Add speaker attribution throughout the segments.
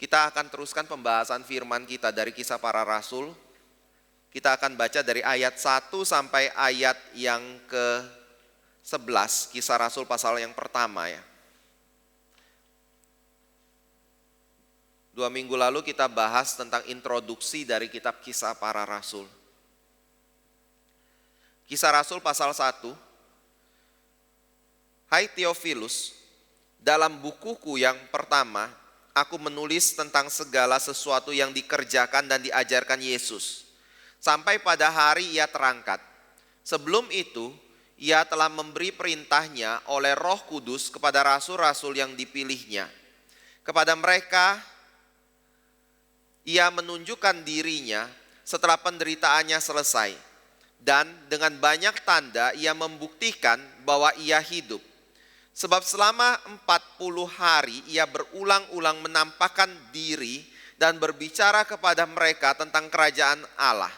Speaker 1: Kita akan teruskan pembahasan firman kita dari Kisah Para Rasul. Kita akan baca dari ayat 1 sampai ayat yang ke-11, Kisah Rasul pasal yang pertama ya. 2 minggu lalu kita bahas tentang introduksi dari kitab Kisah Para Rasul. Kisah Rasul pasal 1. Hai Theophilus, dalam bukuku yang pertama, aku menulis tentang segala sesuatu yang dikerjakan dan diajarkan Yesus, sampai pada hari ia terangkat. Sebelum itu, ia telah memberi perintahnya oleh Roh Kudus kepada rasul-rasul yang dipilihnya. Kepada mereka, ia menunjukkan dirinya setelah penderitaannya selesai. Dan dengan banyak tanda ia membuktikan bahwa ia hidup. Sebab selama 40 hari ia berulang-ulang menampakkan diri dan berbicara kepada mereka tentang kerajaan Allah.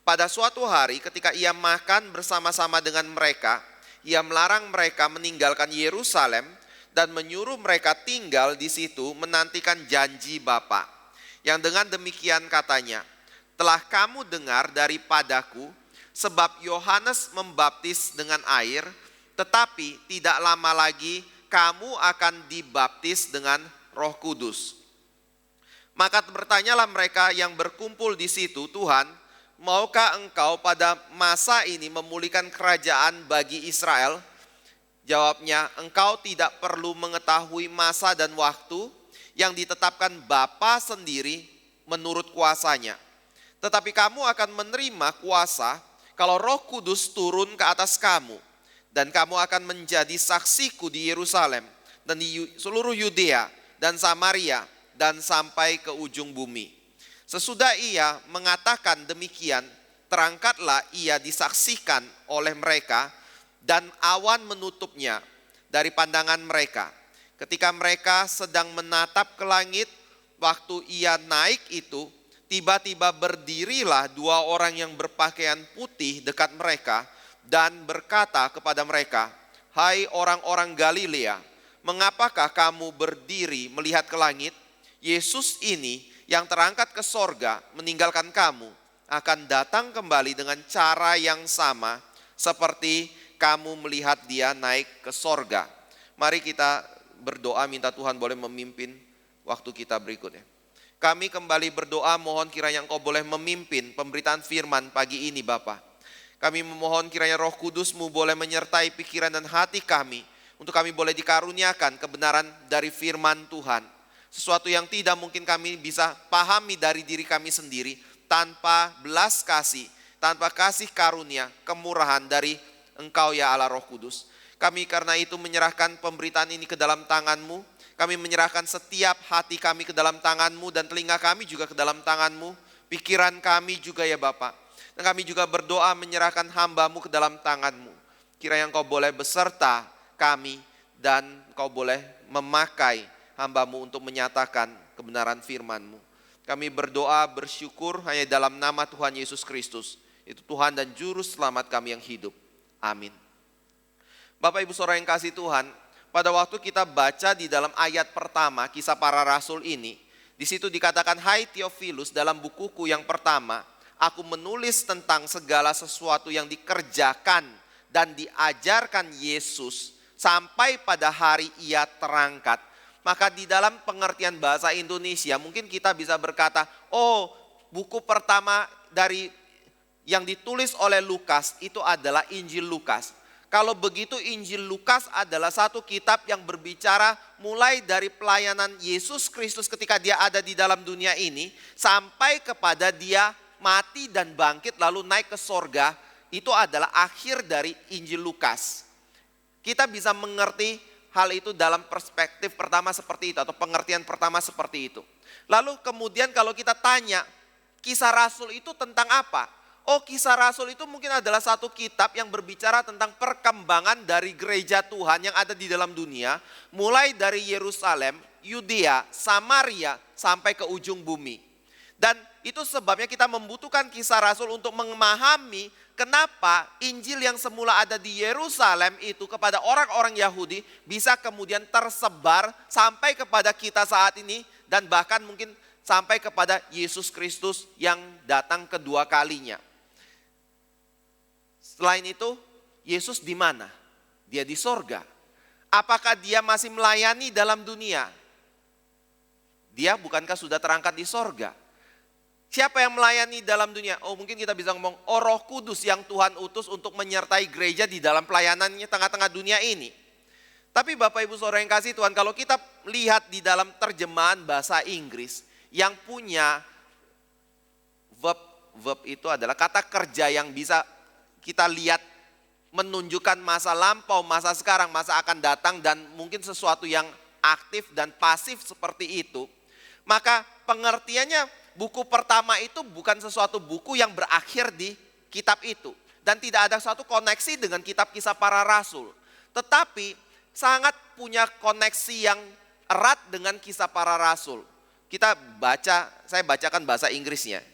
Speaker 1: Pada suatu hari ketika ia makan bersama-sama dengan mereka, ia melarang mereka meninggalkan Yerusalem dan menyuruh mereka tinggal di situ menantikan janji Bapa. Yang dengan demikian katanya, telah kamu dengar daripadaku, sebab Yohanes membaptis dengan air, tetapi tidak lama lagi kamu akan dibaptis dengan Roh Kudus. Maka bertanyalah mereka yang berkumpul di situ, Tuhan, maukah engkau pada masa ini memulihkan kerajaan bagi Israel? Jawabnya, engkau tidak perlu mengetahui masa dan waktu yang ditetapkan Bapa sendiri menurut kuasanya. Tetapi kamu akan menerima kuasa kalau Roh Kudus turun ke atas kamu. Dan kamu akan menjadi saksiku di Yerusalem dan di seluruh Yudea dan Samaria dan sampai ke ujung bumi. Sesudah ia mengatakan demikian, terangkatlah ia disaksikan oleh mereka dan awan menutupnya dari pandangan mereka. Ketika mereka sedang menatap ke langit, waktu ia naik itu, tiba-tiba berdirilah 2 orang yang berpakaian putih dekat mereka, dan berkata kepada mereka, hai orang-orang Galilea, mengapakah kamu berdiri melihat ke langit? Yesus ini yang terangkat ke sorga meninggalkan kamu, akan datang kembali dengan cara yang sama seperti kamu melihat dia naik ke sorga. Mari kita berdoa minta Tuhan boleh memimpin waktu kita berikutnya. Kami kembali berdoa mohon kiranya Engkau boleh memimpin pemberitaan firman pagi ini Bapa. Kami memohon kiranya Roh Kudus-Mu boleh menyertai pikiran dan hati kami, untuk kami boleh dikaruniakan kebenaran dari firman Tuhan. Sesuatu yang tidak mungkin kami bisa pahami dari diri kami sendiri, tanpa belas kasih, tanpa kasih karunia, kemurahan dari Engkau ya Allah Roh Kudus. Kami karena itu menyerahkan pemberitaan ini ke dalam tangan-Mu. Kami menyerahkan setiap hati kami ke dalam tangan-Mu, dan telinga kami juga ke dalam tangan-Mu. Pikiran kami juga ya Bapak. Dan kami juga berdoa menyerahkan hamba-Mu ke dalam tangan-Mu. Kiranya Engkau boleh beserta kami dan Engkau boleh memakai hamba-Mu untuk menyatakan kebenaran firman-Mu. Kami berdoa bersyukur hanya dalam nama Tuhan Yesus Kristus. Itu Tuhan dan Juru Selamat kami yang hidup. Amin. Bapak Ibu Saudara yang kasih Tuhan, pada waktu kita baca di dalam ayat pertama Kisah Para Rasul ini, di situ dikatakan, hai Theophilus, dalam bukuku yang pertama, aku menulis tentang segala sesuatu yang dikerjakan dan diajarkan Yesus sampai pada hari ia terangkat. Maka di dalam pengertian bahasa Indonesia mungkin kita bisa berkata, oh buku pertama dari yang ditulis oleh Lukas itu adalah Injil Lukas. Kalau begitu Injil Lukas adalah satu kitab yang berbicara mulai dari pelayanan Yesus Kristus ketika dia ada di dalam dunia ini sampai kepada dia mati dan bangkit lalu naik ke sorga. Itu adalah akhir dari Injil Lukas. Kita bisa mengerti hal itu dalam perspektif pertama seperti itu, atau pengertian pertama seperti itu. Lalu kemudian kalau kita tanya, Kisah Rasul itu tentang apa? Oh, Kisah Rasul itu mungkin adalah satu kitab yang berbicara tentang perkembangan dari gereja Tuhan yang ada di dalam dunia, mulai dari Yerusalem, Yudea, Samaria sampai ke ujung bumi. Dan itu sebabnya kita membutuhkan Kisah Rasul untuk memahami kenapa Injil yang semula ada di Yerusalem itu kepada orang-orang Yahudi bisa kemudian tersebar sampai kepada kita saat ini dan bahkan mungkin sampai kepada Yesus Kristus yang datang kedua kalinya. Selain itu, Yesus di mana? Dia di sorga. Apakah dia masih melayani dalam dunia? Dia bukankah sudah terangkat di sorga? Siapa yang melayani dalam dunia? Oh, mungkin kita bisa ngomong, oh Roh Kudus yang Tuhan utus untuk menyertai gereja di dalam pelayanannya tengah-tengah dunia ini. Tapi Bapak Ibu Saudara yang kasih Tuhan, kalau kita lihat di dalam terjemahan bahasa Inggris yang punya verb itu adalah kata kerja yang bisa kita lihat menunjukkan masa lampau, masa sekarang, masa akan datang, dan mungkin sesuatu yang aktif dan pasif seperti itu. Maka pengertiannya, buku pertama itu bukan sesuatu buku yang berakhir di kitab itu. Dan tidak ada suatu koneksi dengan kitab Kisah Para Rasul. Tetapi sangat punya koneksi yang erat dengan Kisah Para Rasul. Kita baca, saya bacakan bahasa Inggrisnya.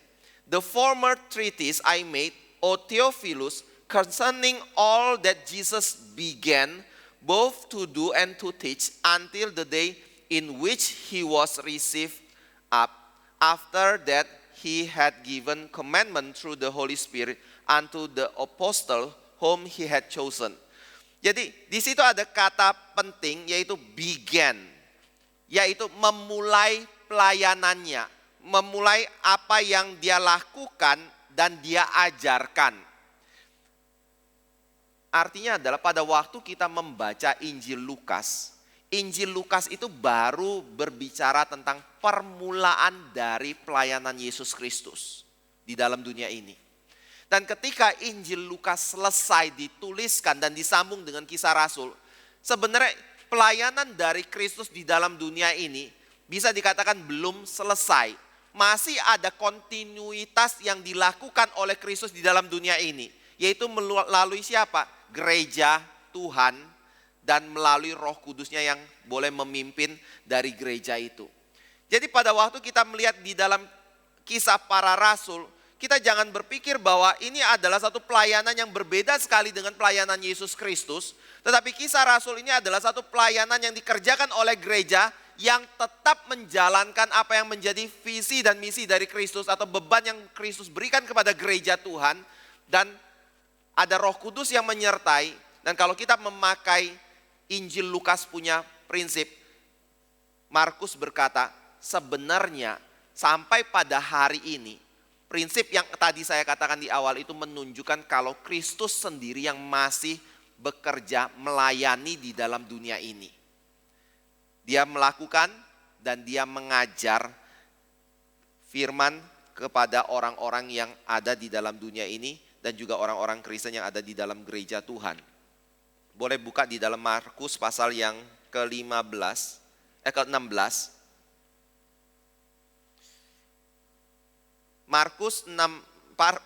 Speaker 1: The former treatise I made, O Theophilus, concerning all that Jesus began both to do and to teach until the day in which he was received up. After that he had given commandment through the Holy Spirit unto the apostle whom he had chosen. Jadi di situ ada kata penting yaitu began, yaitu memulai pelayanannya, memulai apa yang dia lakukan dan dia ajarkan. Artinya adalah pada waktu kita membaca Injil Lukas itu baru berbicara tentang permulaan dari pelayanan Yesus Kristus di dalam dunia ini. Dan ketika Injil Lukas selesai dituliskan dan disambung dengan Kisah Rasul, sebenarnya pelayanan dari Kristus di dalam dunia ini bisa dikatakan belum selesai. Masih ada kontinuitas yang dilakukan oleh Kristus di dalam dunia ini, yaitu melalui siapa? Gereja Tuhan, dan melalui Roh Kudusnya yang boleh memimpin dari gereja itu. Jadi pada waktu kita melihat di dalam Kisah Para Rasul, kita jangan berpikir bahwa ini adalah satu pelayanan yang berbeda sekali dengan pelayanan Yesus Kristus. Tetapi Kisah Rasul ini adalah satu pelayanan yang dikerjakan oleh gereja yang tetap menjalankan apa yang menjadi visi dan misi dari Kristus atau beban yang Kristus berikan kepada gereja Tuhan. Dan ada Roh Kudus yang menyertai. Dan kalau kita memakai Injil Lukas punya prinsip, Markus berkata, sebenarnya sampai pada hari ini, prinsip yang tadi saya katakan di awal itu menunjukkan kalau Kristus sendiri yang masih bekerja melayani di dalam dunia ini. Dia melakukan dan dia mengajar firman kepada orang-orang yang ada di dalam dunia ini dan juga orang-orang Kristen yang ada di dalam gereja Tuhan. Boleh buka di dalam Markus pasal yang ke-16.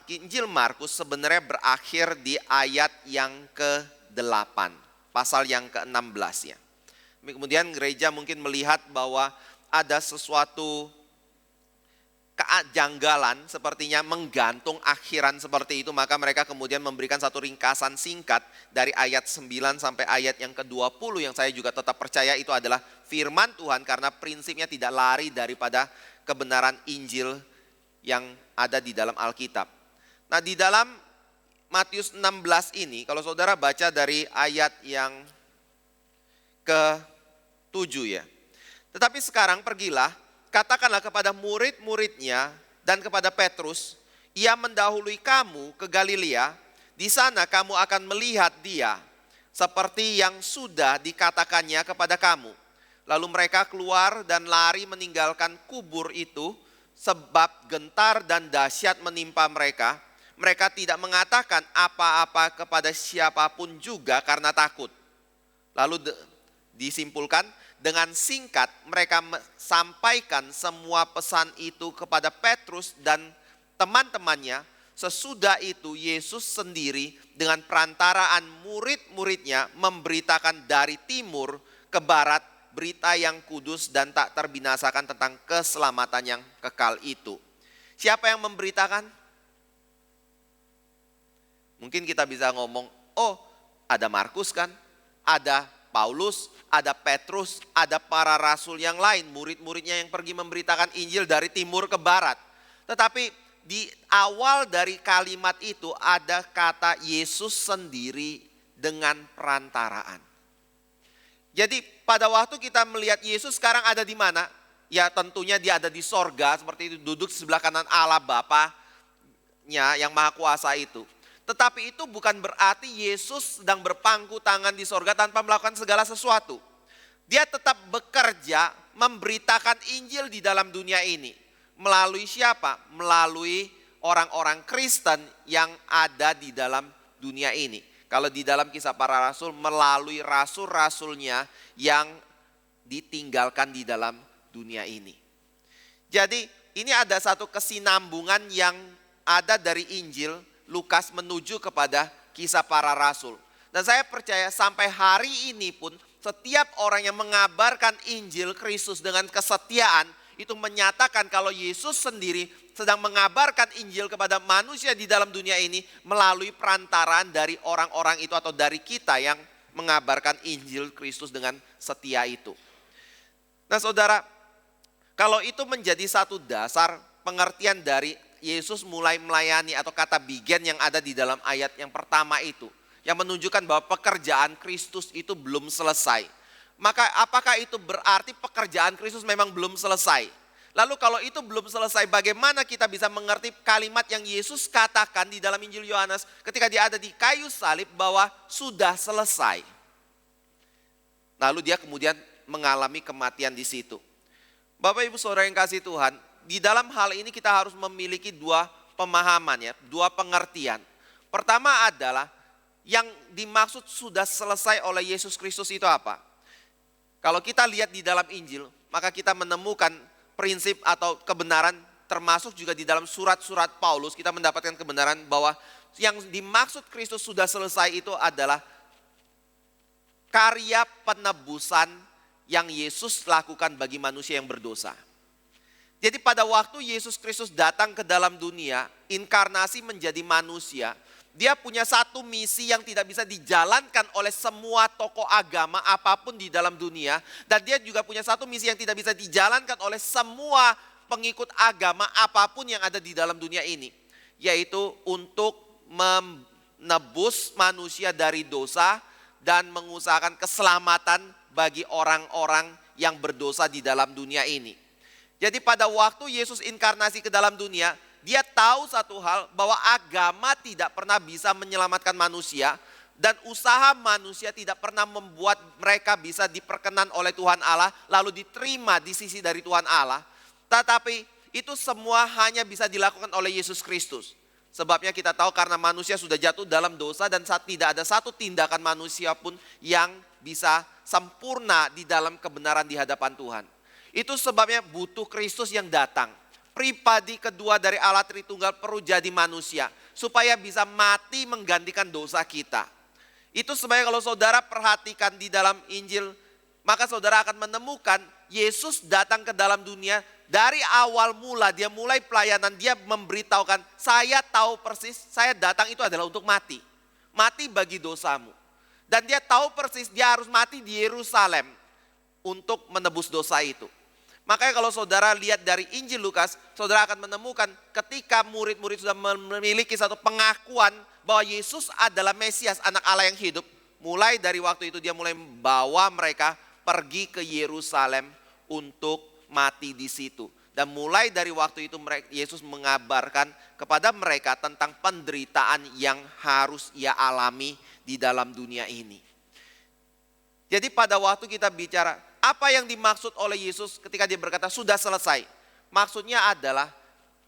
Speaker 1: Injil Markus sebenarnya berakhir di ayat yang ke-8, pasal yang ke-16 ya. Kemudian gereja mungkin melihat bahwa ada sesuatu kejanggalan sepertinya menggantung akhiran seperti itu, maka mereka kemudian memberikan satu ringkasan singkat dari ayat 9 sampai ayat yang ke-20 yang saya juga tetap percaya itu adalah firman Tuhan karena prinsipnya tidak lari daripada kebenaran Injil yang ada di dalam Alkitab. Nah, di dalam Matius 16 ini kalau saudara baca dari ayat yang ke-7 ya. Tetapi sekarang pergilah, katakanlah kepada murid-muridnya dan kepada Petrus, ia mendahului kamu ke Galilea, di sana kamu akan melihat dia, seperti yang sudah dikatakannya kepada kamu. Lalu mereka keluar dan lari meninggalkan kubur itu, sebab gentar dan dahsyat menimpa mereka. Mereka tidak mengatakan apa-apa kepada siapapun juga karena takut. Lalu disimpulkan, dengan singkat mereka sampaikan semua pesan itu kepada Petrus dan teman-temannya. Sesudah itu Yesus sendiri dengan perantaraan murid-muridnya memberitakan dari timur ke barat berita yang kudus dan tak terbinasakan tentang keselamatan yang kekal itu. Siapa yang memberitakan? Mungkin kita bisa ngomong, oh ada Markus kan, ada Paulus, ada Petrus, ada para rasul yang lain, murid-muridnya yang pergi memberitakan Injil dari timur ke barat. Tetapi di awal dari kalimat itu ada kata Yesus sendiri dengan perantaraan. Jadi pada waktu kita melihat Yesus sekarang ada di mana? Ya tentunya dia ada di sorga, seperti itu, duduk sebelah kanan Allah Bapanya yang Maha Kuasa itu. Tetapi itu bukan berarti Yesus sedang berpangku tangan di sorga tanpa melakukan segala sesuatu. Dia tetap bekerja memberitakan Injil di dalam dunia ini. Melalui siapa? Melalui orang-orang Kristen yang ada di dalam dunia ini. Kalau di dalam Kisah Para Rasul, melalui rasul-rasulnya yang ditinggalkan di dalam dunia ini. Jadi ini ada satu kesinambungan yang ada dari Injil Lukas menuju kepada Kisah Para Rasul. Dan saya percaya sampai hari ini pun setiap orang yang mengabarkan Injil Kristus dengan kesetiaan itu menyatakan kalau Yesus sendiri sedang mengabarkan Injil kepada manusia di dalam dunia ini melalui perantaraan dari orang-orang itu atau dari kita yang mengabarkan Injil Kristus dengan setia itu. Nah saudara, kalau itu menjadi satu dasar pengertian dari Yesus mulai melayani atau kata bigen yang ada di dalam ayat yang pertama itu. Yang menunjukkan bahwa pekerjaan Kristus itu belum selesai. Maka apakah itu berarti pekerjaan Kristus memang belum selesai? Lalu kalau itu belum selesai, bagaimana kita bisa mengerti kalimat yang Yesus katakan di dalam Injil Yohanes ketika dia ada di kayu salib bahwa sudah selesai. Lalu dia kemudian mengalami kematian di situ. Bapak Ibu Saudara yang kasih Tuhan, di dalam hal ini kita harus memiliki dua pemahaman ya, dua pengertian. Pertama adalah yang dimaksud sudah selesai oleh Yesus Kristus itu apa? Kalau kita lihat di dalam Injil, maka kita menemukan prinsip atau kebenaran termasuk juga di dalam surat-surat Paulus kita mendapatkan kebenaran bahwa yang dimaksud Kristus sudah selesai itu adalah karya penebusan yang Yesus lakukan bagi manusia yang berdosa. Jadi pada waktu Yesus Kristus datang ke dalam dunia, inkarnasi menjadi manusia, dia punya satu misi yang tidak bisa dijalankan oleh semua tokoh agama apapun di dalam dunia. Dan dia juga punya satu misi yang tidak bisa dijalankan oleh semua pengikut agama apapun yang ada di dalam dunia ini. Yaitu untuk menebus manusia dari dosa dan mengusahakan keselamatan bagi orang-orang yang berdosa di dalam dunia ini. Jadi pada waktu Yesus inkarnasi ke dalam dunia, dia tahu satu hal bahwa agama tidak pernah bisa menyelamatkan manusia dan usaha manusia tidak pernah membuat mereka bisa diperkenan oleh Tuhan Allah lalu diterima di sisi dari Tuhan Allah. Tetapi itu semua hanya bisa dilakukan oleh Yesus Kristus. Sebabnya kita tahu karena manusia sudah jatuh dalam dosa dan tidak ada satu tindakan manusia pun yang bisa sempurna di dalam kebenaran di hadapan Tuhan. Itu sebabnya butuh Kristus yang datang. Pribadi kedua dari Allah Tritunggal perlu jadi manusia. Supaya bisa mati menggantikan dosa kita. Itu sebabnya kalau saudara perhatikan di dalam Injil. Maka saudara akan menemukan Yesus datang ke dalam dunia. Dari awal mula dia mulai pelayanan. Dia memberitahukan saya tahu persis saya datang itu adalah untuk mati. Mati bagi dosamu. Dan dia tahu persis dia harus mati di Yerusalem. Untuk menebus dosa itu. Makanya kalau saudara lihat dari Injil Lukas, saudara akan menemukan ketika murid-murid sudah memiliki satu pengakuan bahwa Yesus adalah Mesias, anak Allah yang hidup. Mulai dari waktu itu dia mulai membawa mereka pergi ke Yerusalem untuk mati di situ. Dan mulai dari waktu itu Yesus mengabarkan kepada mereka tentang penderitaan yang harus ia alami di dalam dunia ini. Jadi pada waktu kita bicara, apa yang dimaksud oleh Yesus ketika dia berkata sudah selesai? Maksudnya adalah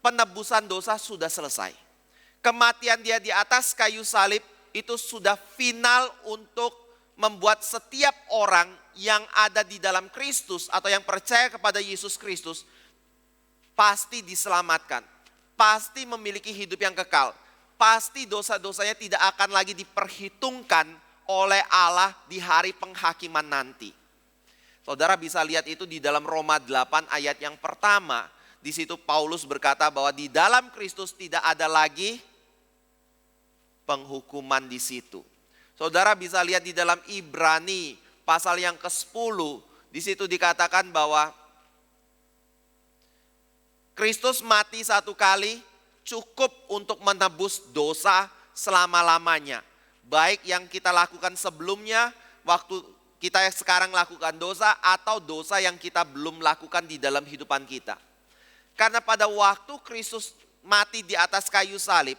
Speaker 1: penebusan dosa sudah selesai. Kematian dia di atas kayu salib itu sudah final untuk membuat setiap orang yang ada di dalam Kristus atau yang percaya kepada Yesus Kristus pasti diselamatkan. Pasti memiliki hidup yang kekal. Pasti dosa-dosanya tidak akan lagi diperhitungkan oleh Allah di hari penghakiman nanti. Saudara bisa lihat itu di dalam Roma 8 ayat yang pertama. Di situ Paulus berkata bahwa di dalam Kristus tidak ada lagi penghukuman di situ. Saudara bisa lihat di dalam Ibrani pasal yang ke-10, di situ dikatakan bahwa Kristus mati satu kali cukup untuk menebus dosa selama-lamanya. Baik yang kita lakukan sebelumnya, waktu kita sekarang lakukan dosa, atau dosa yang kita belum lakukan di dalam kehidupan kita. Karena pada waktu Kristus mati di atas kayu salib,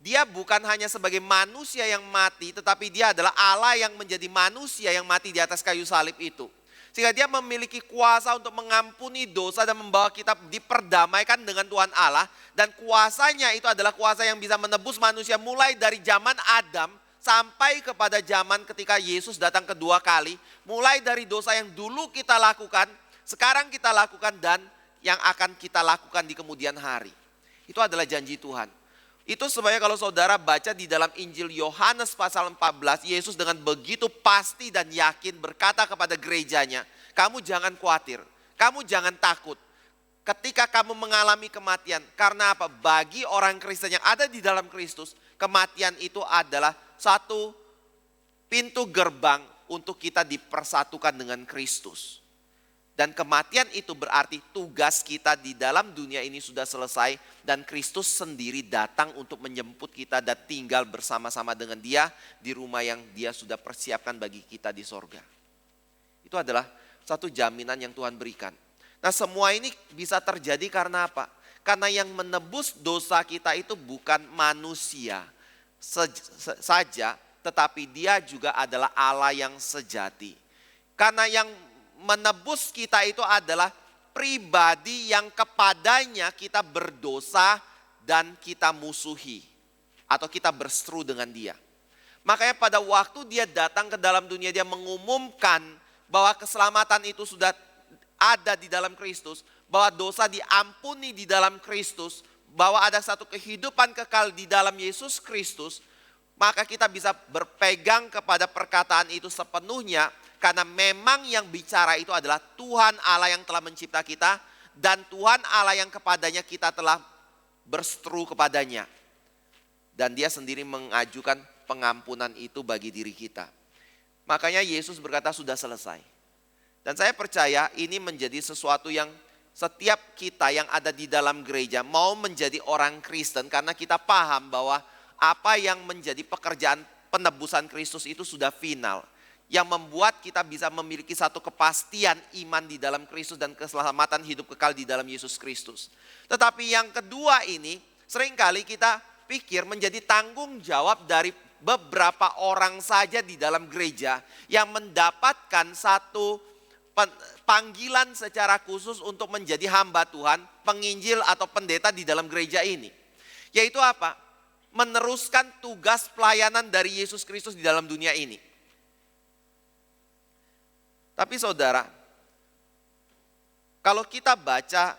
Speaker 1: dia bukan hanya sebagai manusia yang mati, tetapi dia adalah Allah yang menjadi manusia yang mati di atas kayu salib itu. Sehingga dia memiliki kuasa untuk mengampuni dosa dan membawa kita diperdamaikan dengan Tuhan Allah. Dan kuasanya itu adalah kuasa yang bisa menebus manusia mulai dari zaman Adam sampai kepada zaman ketika Yesus datang kedua kali. Mulai dari dosa yang dulu kita lakukan, sekarang kita lakukan, dan yang akan kita lakukan di kemudian hari. Itu adalah janji Tuhan. Itu sebabnya kalau saudara baca di dalam Injil Yohanes pasal 14, Yesus dengan begitu pasti dan yakin berkata kepada gerejanya, kamu jangan khawatir, kamu jangan takut ketika kamu mengalami kematian. Karena apa? Bagi orang Kristen yang ada di dalam Kristus, kematian itu adalah satu pintu gerbang untuk kita dipersatukan dengan Kristus. Dan kematian itu berarti tugas kita di dalam dunia ini sudah selesai. Dan Kristus sendiri datang untuk menjemput kita dan tinggal bersama-sama dengan dia di rumah yang dia sudah persiapkan bagi kita di sorga. Itu adalah satu jaminan yang Tuhan berikan. Nah, semua ini bisa terjadi karena apa? Karena yang menebus dosa kita itu bukan manusia saja, tetapi dia juga adalah Allah yang sejati. Karena yang menebus kita itu adalah pribadi yang kepadanya kita berdosa dan kita musuhi. Atau kita berseteru dengan dia. Makanya pada waktu dia datang ke dalam dunia, dia mengumumkan bahwa keselamatan itu sudah ada di dalam Kristus. Bahwa dosa diampuni di dalam Kristus. Bahwa ada satu kehidupan kekal di dalam Yesus Kristus. Maka kita bisa berpegang kepada perkataan itu sepenuhnya. Karena memang yang bicara itu adalah Tuhan Allah yang telah mencipta kita. Dan Tuhan Allah yang kepadanya kita telah berseteru kepadanya. Dan dia sendiri mengajukan pengampunan itu bagi diri kita. Makanya Yesus berkata sudah selesai. Dan saya percaya ini menjadi sesuatu yang setiap kita yang ada di dalam gereja mau menjadi orang Kristen. Karena kita paham bahwa apa yang menjadi pekerjaan penebusan Kristus itu sudah final. Yang membuat kita bisa memiliki satu kepastian iman di dalam Kristus dan keselamatan hidup kekal di dalam Yesus Kristus. Tetapi yang kedua ini seringkali kita pikir menjadi tanggung jawab dari beberapa orang saja di dalam gereja yang mendapatkan satu panggilan secara khusus untuk menjadi hamba Tuhan, penginjil atau pendeta di dalam gereja ini. Yaitu apa? Meneruskan tugas pelayanan dari Yesus Kristus di dalam dunia ini. Tapi saudara, kalau kita baca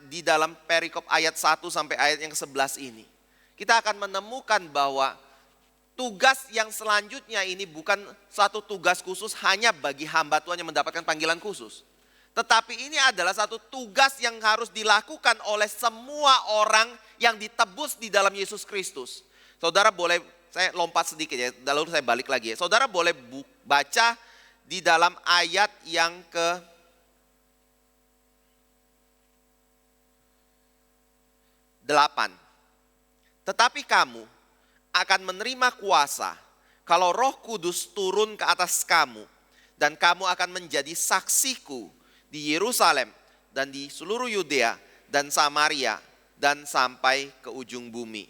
Speaker 1: di dalam perikop ayat 1 sampai ayat yang ke-11 ini, kita akan menemukan bahwa tugas yang selanjutnya ini bukan satu tugas khusus hanya bagi hamba Tuhan yang mendapatkan panggilan khusus. Tetapi ini adalah satu tugas yang harus dilakukan oleh semua orang yang ditebus di dalam Yesus Kristus. Saudara boleh, saya lompat sedikit ya, lalu saya balik lagi ya. Saudara boleh baca di dalam ayat yang ke-8. Tetapi kamu akan menerima kuasa kalau Roh Kudus turun ke atas kamu. Dan kamu akan menjadi saksiku di Yerusalem dan di seluruh Yudea dan Samaria dan sampai ke ujung bumi.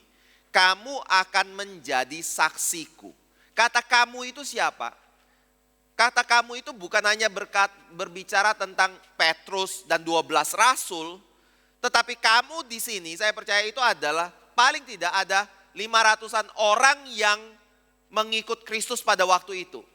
Speaker 1: Kamu akan menjadi saksiku. Kata kamu itu siapa? Kata kamu itu bukan hanya berbicara tentang Petrus dan 12 rasul, tetapi kamu di sini saya percaya itu adalah paling tidak ada 500-an orang yang mengikut Kristus pada waktu itu.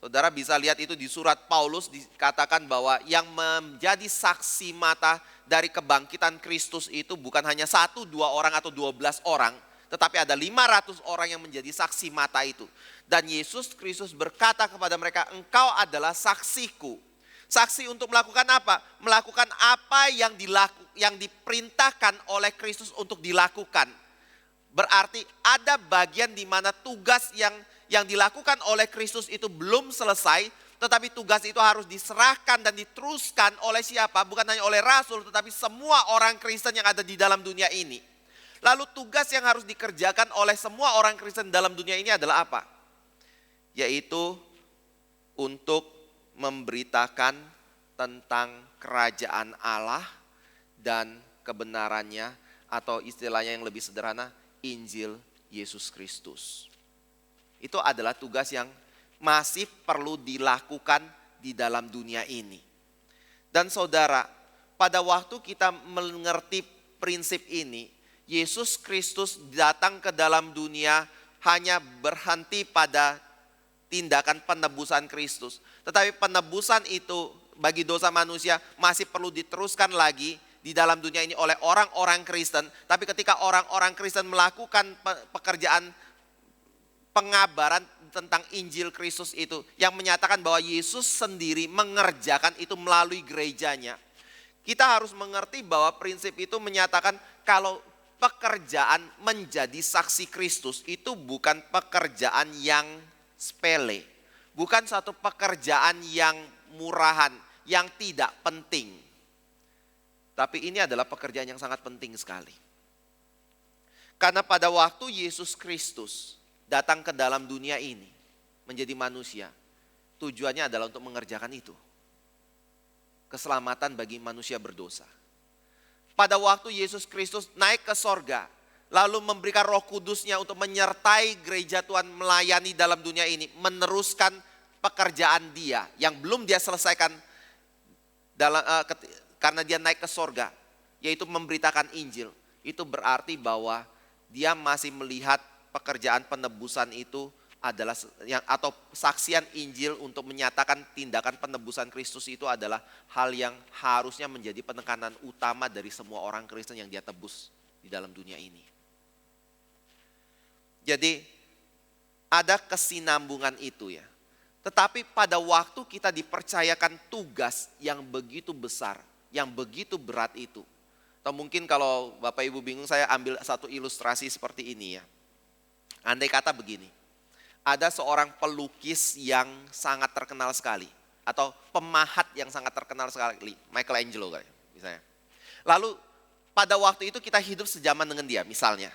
Speaker 1: Saudara bisa lihat itu di surat Paulus dikatakan bahwa yang menjadi saksi mata dari kebangkitan Kristus itu bukan hanya 1, 2 orang atau 12 orang. Tetapi ada 500 orang yang menjadi saksi mata itu. Dan Yesus Kristus berkata kepada mereka, engkau adalah saksiku. Saksi untuk melakukan apa? Melakukan apa yang diperintahkan oleh Kristus untuk dilakukan. Berarti ada bagian di mana tugas yang dilakukan oleh Kristus itu belum selesai. Tetapi tugas itu harus diserahkan dan diteruskan oleh siapa? Bukan hanya oleh rasul, tetapi semua orang Kristen yang ada di dalam dunia ini. Lalu tugas yang harus dikerjakan oleh semua orang Kristen dalam dunia ini adalah apa? Yaitu untuk memberitakan tentang kerajaan Allah dan kebenarannya, atau istilahnya yang lebih sederhana, Injil Yesus Kristus. Itu adalah tugas yang masih perlu dilakukan di dalam dunia ini. Dan saudara, pada waktu kita mengerti prinsip ini, Yesus Kristus datang ke dalam dunia hanya berhenti pada tindakan penebusan Kristus. Tetapi penebusan itu bagi dosa manusia masih perlu diteruskan lagi di dalam dunia ini oleh orang-orang Kristen. Tapi ketika orang-orang Kristen melakukan pekerjaan pengabaran tentang Injil Kristus itu, yang menyatakan bahwa Yesus sendiri mengerjakan itu melalui gerejanya, kita harus mengerti bahwa prinsip itu menyatakan kalau pekerjaan menjadi saksi Kristus itu bukan pekerjaan yang sepele, bukan satu pekerjaan yang murahan, yang tidak penting. Tapi ini adalah pekerjaan yang sangat penting sekali. Karena pada waktu Yesus Kristus datang ke dalam dunia ini menjadi manusia, tujuannya adalah untuk mengerjakan itu. Keselamatan bagi manusia berdosa. Pada waktu Yesus Kristus naik ke sorga, lalu memberikan Roh Kudus-Nya untuk menyertai gereja Tuhan melayani dalam dunia ini, meneruskan pekerjaan Dia yang belum Dia selesaikan karena Dia naik ke sorga, yaitu memberitakan Injil. Itu berarti bahwa Dia masih melihat pekerjaan penebusan itu adalah atau saksian Injil untuk menyatakan tindakan penebusan Kristus itu adalah hal yang harusnya menjadi penekanan utama dari semua orang Kristen yang Dia tebus di dalam dunia ini. Jadi ada kesinambungan itu ya. Tetapi pada waktu kita dipercayakan tugas yang begitu besar, yang begitu berat itu. Atau mungkin kalau Bapak Ibu bingung, saya ambil satu ilustrasi seperti ini ya. Andai kata begini, ada seorang pelukis yang sangat terkenal sekali, atau pemahat yang sangat terkenal sekali, Michelangelo kayak misalnya. Lalu pada waktu itu kita hidup sejaman dengan dia misalnya.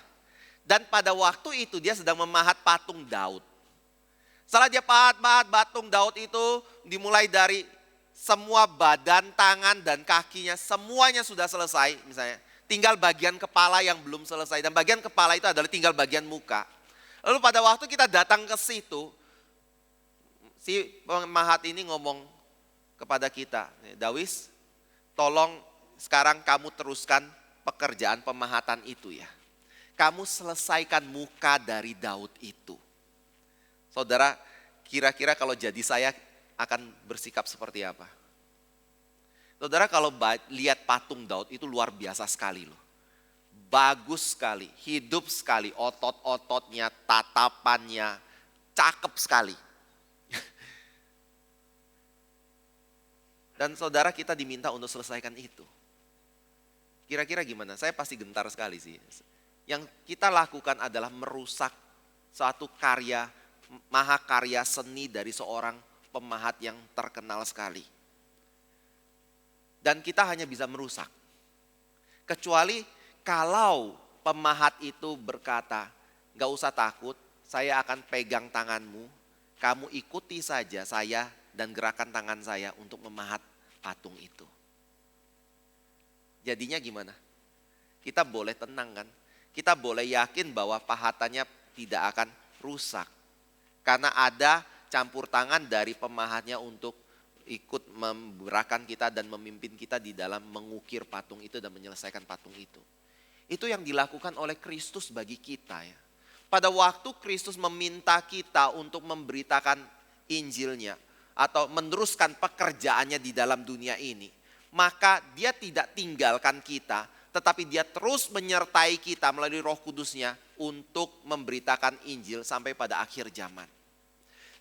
Speaker 1: Dan pada waktu itu dia sedang memahat patung Daud. Setelah dia pahat patung Daud itu, dimulai dari semua badan, tangan, dan kakinya, semuanya sudah selesai misalnya. Tinggal bagian kepala yang belum selesai, dan bagian kepala itu adalah tinggal bagian muka. Lalu pada waktu kita datang ke situ, si pemahat ini ngomong kepada kita, Dawis, tolong sekarang kamu teruskan pekerjaan pemahatan itu ya. Kamu selesaikan muka dari Daud itu. Saudara, kira-kira kalau jadi saya akan bersikap seperti apa? Saudara, kalau lihat patung Daud itu luar biasa sekali loh. Bagus sekali, hidup sekali, otot-ototnya, tatapannya, cakep sekali. Dan saudara, kita diminta untuk selesaikan itu. Kira-kira gimana? Saya pasti gentar sekali sih. Yang kita lakukan adalah merusak suatu karya, mahakarya seni dari seorang pemahat yang terkenal sekali. Dan kita hanya bisa merusak. Kecuali kalau pemahat itu berkata, gak usah takut, saya akan pegang tanganmu, kamu ikuti saja saya dan gerakan tangan saya untuk memahat patung itu. Jadinya gimana? Kita boleh tenang kan? Kita boleh yakin bahwa pahatannya tidak akan rusak. Karena ada campur tangan dari pemahatnya untuk ikut menggerakkan kita dan memimpin kita di dalam mengukir patung itu dan menyelesaikan patung itu. Itu yang dilakukan oleh Kristus bagi kita ya. Pada waktu Kristus meminta kita untuk memberitakan Injilnya atau meneruskan pekerjaannya di dalam dunia ini, maka Dia tidak tinggalkan kita, tetapi Dia terus menyertai kita melalui Roh Kudus-Nya untuk memberitakan Injil sampai pada akhir zaman.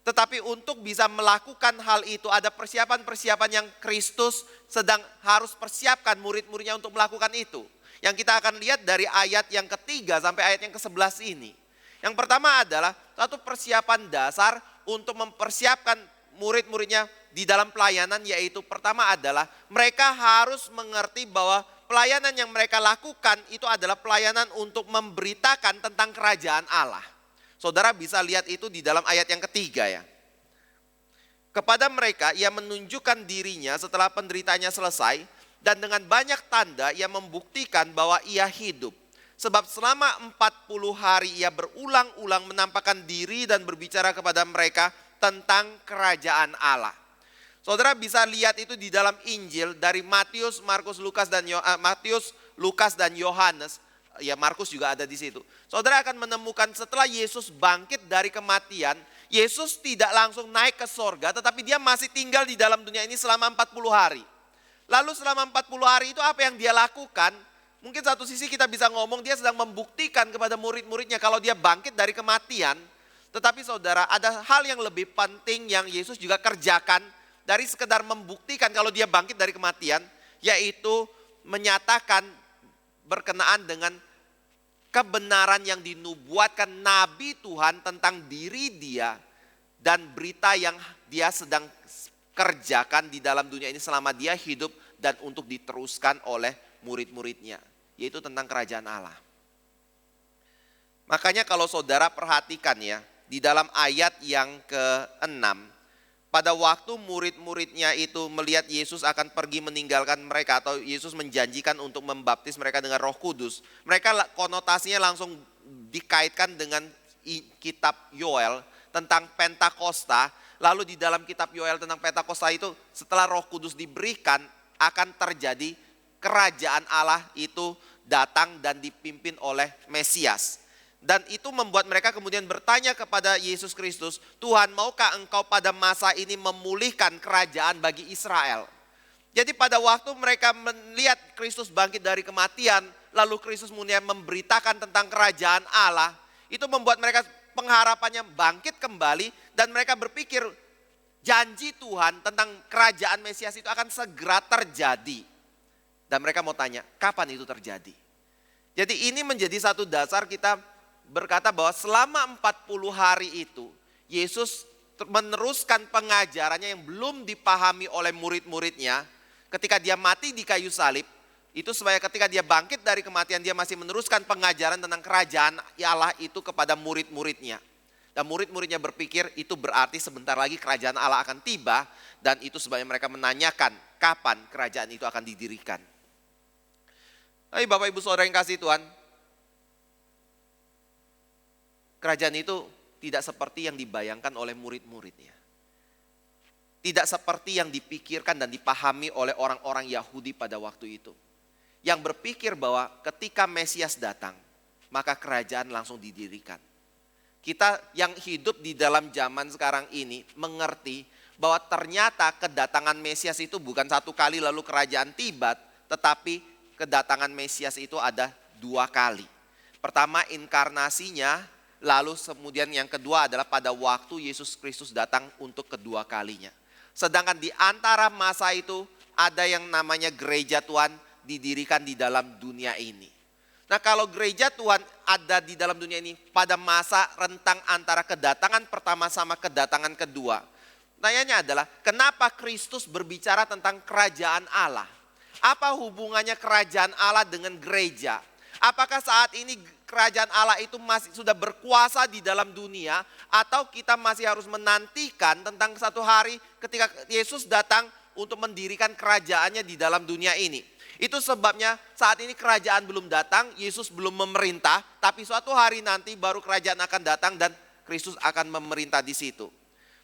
Speaker 1: Tetapi untuk bisa melakukan hal itu ada persiapan-persiapan yang Kristus sedang harus persiapkan murid-muridnya untuk melakukan itu. Yang kita akan lihat dari ayat yang ketiga sampai ayat yang ke-11 ini. Yang pertama adalah satu persiapan dasar untuk mempersiapkan murid-muridnya di dalam pelayanan, yaitu pertama adalah mereka harus mengerti bahwa pelayanan yang mereka lakukan itu adalah pelayanan untuk memberitakan tentang kerajaan Allah. Saudara bisa lihat itu di dalam ayat yang ketiga ya. Kepada mereka ia menunjukkan dirinya setelah penderitaannya selesai, dan dengan banyak tanda ia membuktikan bahwa ia hidup. Sebab selama 40 hari ia berulang-ulang menampakkan diri dan berbicara kepada mereka tentang kerajaan Allah. Saudara bisa lihat itu di dalam Injil dari Matius, Markus, Lukas dan Yohanes. Ya, Markus juga ada di situ. Saudara akan menemukan setelah Yesus bangkit dari kematian, Yesus tidak langsung naik ke sorga, tetapi dia masih tinggal di dalam dunia ini selama 40 hari. Lalu selama 40 hari itu apa yang dia lakukan? Mungkin satu sisi kita bisa ngomong dia sedang membuktikan kepada murid-muridnya kalau dia bangkit dari kematian. Tetapi saudara, ada hal yang lebih penting yang Yesus juga kerjakan dari sekedar membuktikan kalau dia bangkit dari kematian, yaitu menyatakan berkenaan dengan kebenaran yang dinubuatkan Nabi Tuhan tentang diri dia dan berita yang dia sedang kerjakan di dalam dunia ini selama dia hidup dan untuk diteruskan oleh murid-muridnya, yaitu tentang kerajaan Allah. Makanya kalau saudara perhatikan ya, di dalam ayat yang ke-6, pada waktu murid-muridnya itu melihat Yesus akan pergi meninggalkan mereka, atau Yesus menjanjikan untuk membaptis mereka dengan Roh Kudus, mereka konotasinya langsung dikaitkan dengan kitab Yoel tentang Pentakosta. Lalu di dalam kitab Yoel tentang Pentakosta itu, setelah Roh Kudus diberikan akan terjadi kerajaan Allah itu datang dan dipimpin oleh Mesias. Dan itu membuat mereka kemudian bertanya kepada Yesus Kristus, Tuhan, maukah engkau pada masa ini memulihkan kerajaan bagi Israel? Jadi pada waktu mereka melihat Kristus bangkit dari kematian, lalu Kristus kemudian memberitakan tentang kerajaan Allah, itu membuat mereka pengharapannya bangkit kembali, dan mereka berpikir janji Tuhan tentang kerajaan Mesias itu akan segera terjadi. Dan mereka mau tanya, kapan itu terjadi? Jadi ini menjadi satu dasar kita berkata bahwa selama 40 hari itu Yesus meneruskan pengajarannya yang belum dipahami oleh murid-muridnya ketika dia mati di kayu salib. Itu supaya ketika dia bangkit dari kematian dia masih meneruskan pengajaran tentang kerajaan Allah itu kepada murid-muridnya. Dan murid-muridnya berpikir itu berarti sebentar lagi kerajaan Allah akan tiba, dan itu sebabnya mereka menanyakan kapan kerajaan itu akan didirikan. Tapi Bapak Ibu Saudara yang kasih Tuhan, kerajaan itu tidak seperti yang dibayangkan oleh murid-muridnya. Tidak seperti yang dipikirkan dan dipahami oleh orang-orang Yahudi pada waktu itu. Yang berpikir bahwa ketika Mesias datang, maka kerajaan langsung didirikan. Kita yang hidup di dalam zaman sekarang ini mengerti bahwa ternyata kedatangan Mesias itu bukan satu kali lalu kerajaan tiba, tetapi kedatangan Mesias itu ada 2 kali. Pertama inkarnasinya, lalu kemudian yang kedua adalah pada waktu Yesus Kristus datang untuk kedua kalinya. Sedangkan di antara masa itu ada yang namanya gereja Tuhan didirikan di dalam dunia ini. Nah kalau gereja Tuhan ada di dalam dunia ini pada masa rentang antara kedatangan pertama sama kedatangan kedua. Tanyanya adalah kenapa Kristus berbicara tentang kerajaan Allah? Apa hubungannya kerajaan Allah dengan gereja? Apakah saat ini kerajaan Allah itu masih sudah berkuasa di dalam dunia, atau kita masih harus menantikan tentang satu hari ketika Yesus datang untuk mendirikan kerajaannya di dalam dunia ini? Itu sebabnya saat ini kerajaan belum datang, Yesus belum memerintah, tapi suatu hari nanti baru kerajaan akan datang dan Kristus akan memerintah di situ.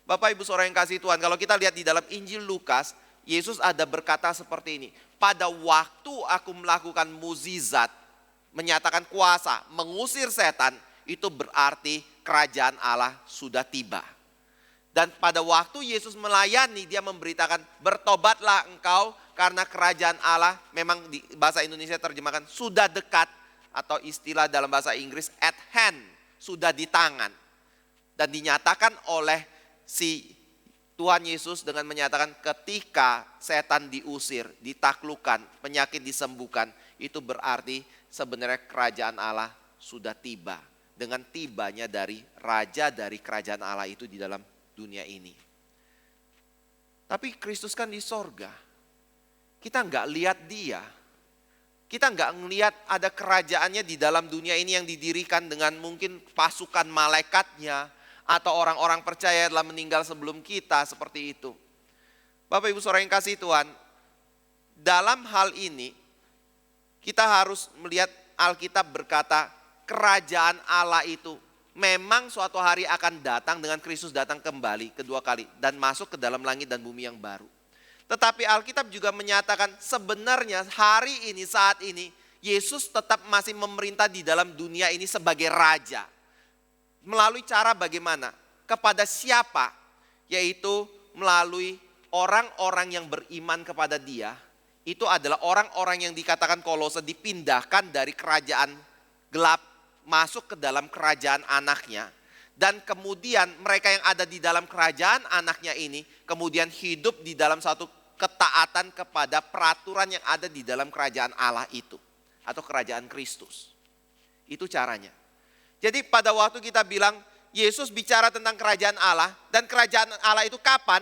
Speaker 1: Bapak Ibu Saudara yang kasih Tuhan, kalau kita lihat di dalam Injil Lukas, Yesus ada berkata seperti ini, pada waktu aku melakukan mukjizat, menyatakan kuasa, mengusir setan, itu berarti kerajaan Allah sudah tiba. Dan pada waktu Yesus melayani, dia memberitakan bertobatlah engkau karena kerajaan Allah, memang di bahasa Indonesia terjemahkan sudah dekat, atau istilah dalam bahasa Inggris at hand, sudah di tangan. Dan dinyatakan oleh si Tuhan Yesus dengan menyatakan ketika setan diusir, ditaklukkan, penyakit disembuhkan, itu berarti sebenarnya kerajaan Allah sudah tiba. Dengan tibanya dari raja dari kerajaan Allah itu di dalam dunia ini. Tapi Kristus kan di sorga. Kita nggak lihat dia. Kita nggak ngelihat ada kerajaannya di dalam dunia ini yang didirikan dengan mungkin pasukan malaikatnya. Atau orang-orang percaya telah meninggal sebelum kita, seperti itu. Bapak Ibu Saudara yang kasih Tuhan, dalam hal ini kita harus melihat Alkitab berkata kerajaan Allah itu memang suatu hari akan datang dengan Kristus datang kembali kedua kali dan masuk ke dalam langit dan bumi yang baru. Tetapi Alkitab juga menyatakan sebenarnya hari ini, saat ini, Yesus tetap masih memerintah di dalam dunia ini sebagai raja. Melalui cara bagaimana? Kepada siapa? Yaitu melalui orang-orang yang beriman kepada dia. Itu adalah orang-orang yang dikatakan Kolose dipindahkan dari kerajaan gelap masuk ke dalam kerajaan anaknya. Dan kemudian mereka yang ada di dalam kerajaan anaknya ini kemudian hidup di dalam satu ketaatan kepada peraturan yang ada di dalam kerajaan Allah itu. Atau kerajaan Kristus. Itu caranya. Jadi pada waktu kita bilang Yesus bicara tentang kerajaan Allah. Dan kerajaan Allah itu kapan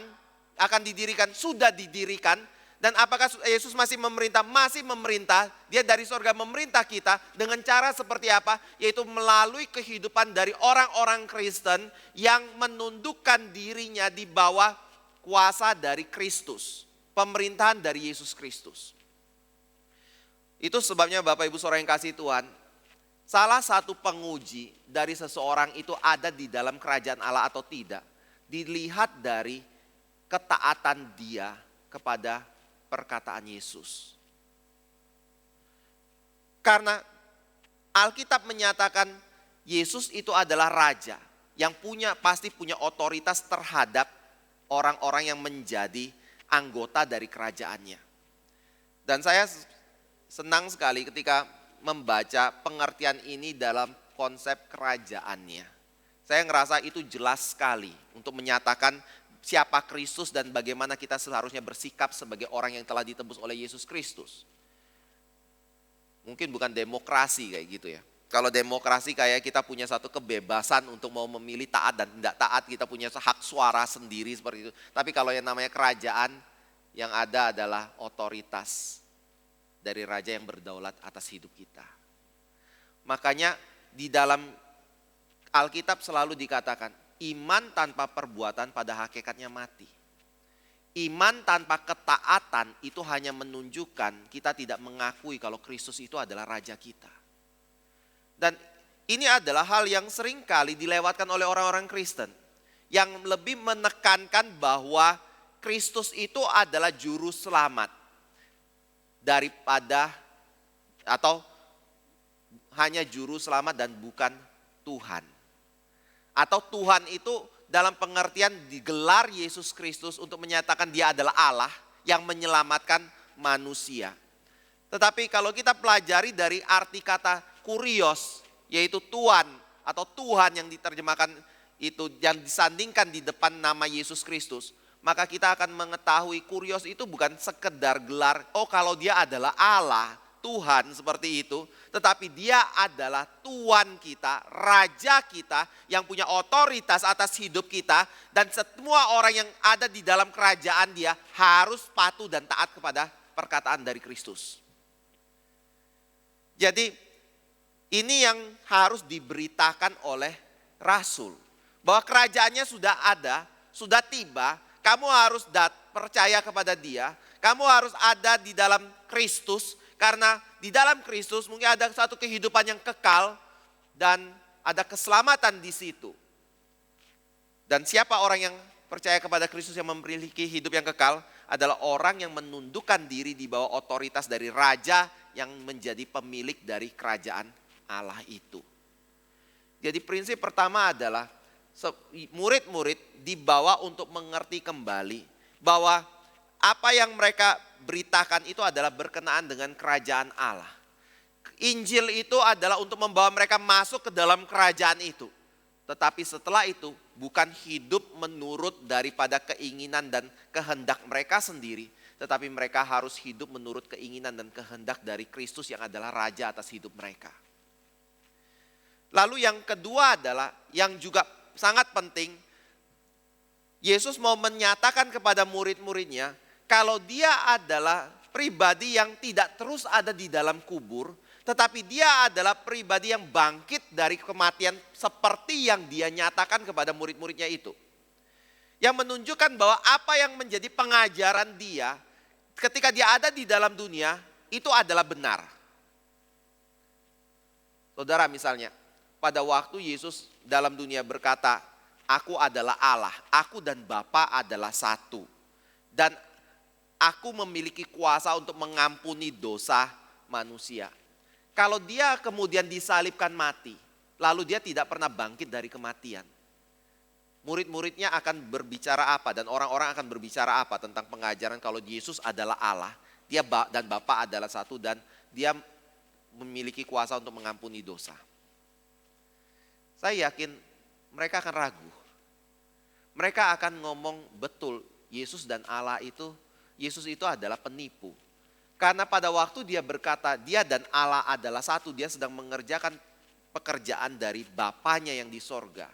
Speaker 1: akan didirikan? Sudah didirikan. Dan apakah Yesus masih memerintah? Masih memerintah. Dia dari sorga memerintah kita dengan cara seperti apa? Yaitu melalui kehidupan dari orang-orang Kristen yang menundukkan dirinya di bawah kuasa dari Kristus. Pemerintahan dari Yesus Kristus. Itu sebabnya Bapak Ibu Saudara yang kasih Tuhan, salah satu penguji dari seseorang itu ada di dalam kerajaan Allah atau tidak, dilihat dari ketaatan dia kepada perkataan Yesus. Karena Alkitab menyatakan Yesus itu adalah raja yang pasti punya otoritas terhadap orang-orang yang menjadi anggota dari kerajaannya. Dan saya senang sekali ketika membaca pengertian ini dalam konsep kerajaannya. Saya ngerasa itu jelas sekali untuk menyatakan siapa Kristus dan bagaimana kita seharusnya bersikap sebagai orang yang telah ditebus oleh Yesus Kristus. Mungkin bukan demokrasi kayak gitu ya. Kalau demokrasi kayak kita punya satu kebebasan untuk mau memilih taat dan tidak taat, kita punya hak suara sendiri seperti itu. Tapi kalau yang namanya kerajaan, yang ada adalah otoritas dari raja yang berdaulat atas hidup kita. Makanya di dalam Alkitab selalu dikatakan, iman tanpa perbuatan pada hakikatnya mati. Iman tanpa ketaatan itu hanya menunjukkan kita tidak mengakui kalau Kristus itu adalah raja kita. Dan ini adalah hal yang sering kali dilewatkan oleh orang-orang Kristen. Yang lebih menekankan bahwa Kristus itu adalah juru selamat. Daripada atau hanya juru selamat dan bukan Tuhan. Atau Tuhan itu dalam pengertian digelar Yesus Kristus untuk menyatakan dia adalah Allah yang menyelamatkan manusia. Tetapi kalau kita pelajari dari arti kata kurios, yaitu Tuhan atau Tuhan yang diterjemahkan itu yang disandingkan di depan nama Yesus Kristus, maka kita akan mengetahui kurios itu bukan sekedar gelar, oh kalau dia adalah Allah, Tuhan seperti itu. Tetapi dia adalah Tuhan kita, Raja kita yang punya otoritas atas hidup kita. Dan semua orang yang ada di dalam kerajaan dia harus patuh dan taat kepada perkataan dari Kristus. Jadi ini yang harus diberitakan oleh Rasul. Bahwa kerajaannya sudah ada, sudah tiba. Kamu harus percaya kepada dia. Kamu harus ada di dalam Kristus. Karena di dalam Kristus mungkin ada satu kehidupan yang kekal. Dan ada keselamatan di situ. Dan siapa orang yang percaya kepada Kristus yang memiliki hidup yang kekal? Adalah orang yang menundukkan diri di bawah otoritas dari raja yang menjadi pemilik dari kerajaan Allah itu. Jadi prinsip pertama adalah murid-murid dibawa untuk mengerti kembali bahwa apa yang mereka beritakan itu adalah berkenaan dengan kerajaan Allah. Injil itu adalah untuk membawa mereka masuk ke dalam kerajaan itu. Tetapi setelah itu bukan hidup menurut daripada keinginan dan kehendak mereka sendiri. Tetapi mereka harus hidup menurut keinginan dan kehendak dari Kristus yang adalah raja atas hidup mereka. Lalu yang kedua adalah yang juga sangat penting, Yesus mau menyatakan kepada murid-muridnya kalau dia adalah pribadi yang tidak terus ada di dalam kubur, tetapi dia adalah pribadi yang bangkit dari kematian seperti yang dia nyatakan kepada murid-muridnya itu. Yang menunjukkan bahwa apa yang menjadi pengajaran dia ketika dia ada di dalam dunia itu adalah benar. Saudara, misalnya pada waktu Yesus dalam dunia berkata, "Aku adalah Allah, aku dan Bapa adalah satu. Dan aku memiliki kuasa untuk mengampuni dosa manusia." Kalau dia kemudian disalibkan mati, lalu dia tidak pernah bangkit dari kematian. Murid-muridnya akan berbicara apa dan orang-orang akan berbicara apa tentang pengajaran kalau Yesus adalah Allah, dia dan Bapa adalah satu dan dia memiliki kuasa untuk mengampuni dosa. Saya yakin mereka akan ragu. Mereka akan ngomong betul Yesus dan Allah itu, Yesus itu adalah penipu. Karena pada waktu dia berkata dia dan Allah adalah satu, dia sedang mengerjakan pekerjaan dari Bapanya yang di sorga.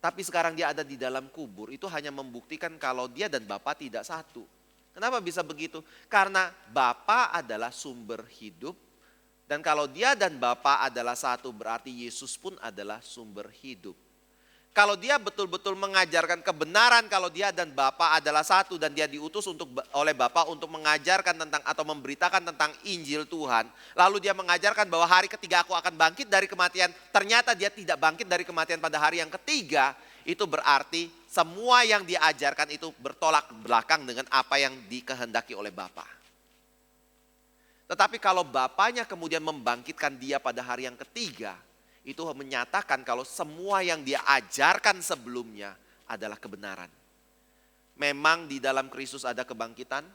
Speaker 1: Tapi sekarang dia ada di dalam kubur, itu hanya membuktikan kalau dia dan Bapa tidak satu. Kenapa bisa begitu? Karena Bapa adalah sumber hidup, dan kalau dia dan Bapa adalah satu berarti Yesus pun adalah sumber hidup. Kalau dia betul-betul mengajarkan kebenaran kalau dia dan Bapa adalah satu dan dia diutus oleh Bapa untuk mengajarkan tentang atau memberitakan tentang Injil Tuhan. Lalu dia mengajarkan bahwa hari ketiga aku akan bangkit dari kematian. Ternyata dia tidak bangkit dari kematian pada hari yang ketiga. Itu berarti semua yang diajarkan itu bertolak belakang dengan apa yang dikehendaki oleh Bapa. Tetapi kalau Bapanya kemudian membangkitkan dia pada hari yang ketiga, itu menyatakan kalau semua yang dia ajarkan sebelumnya adalah kebenaran. Memang di dalam Kristus ada kebangkitan,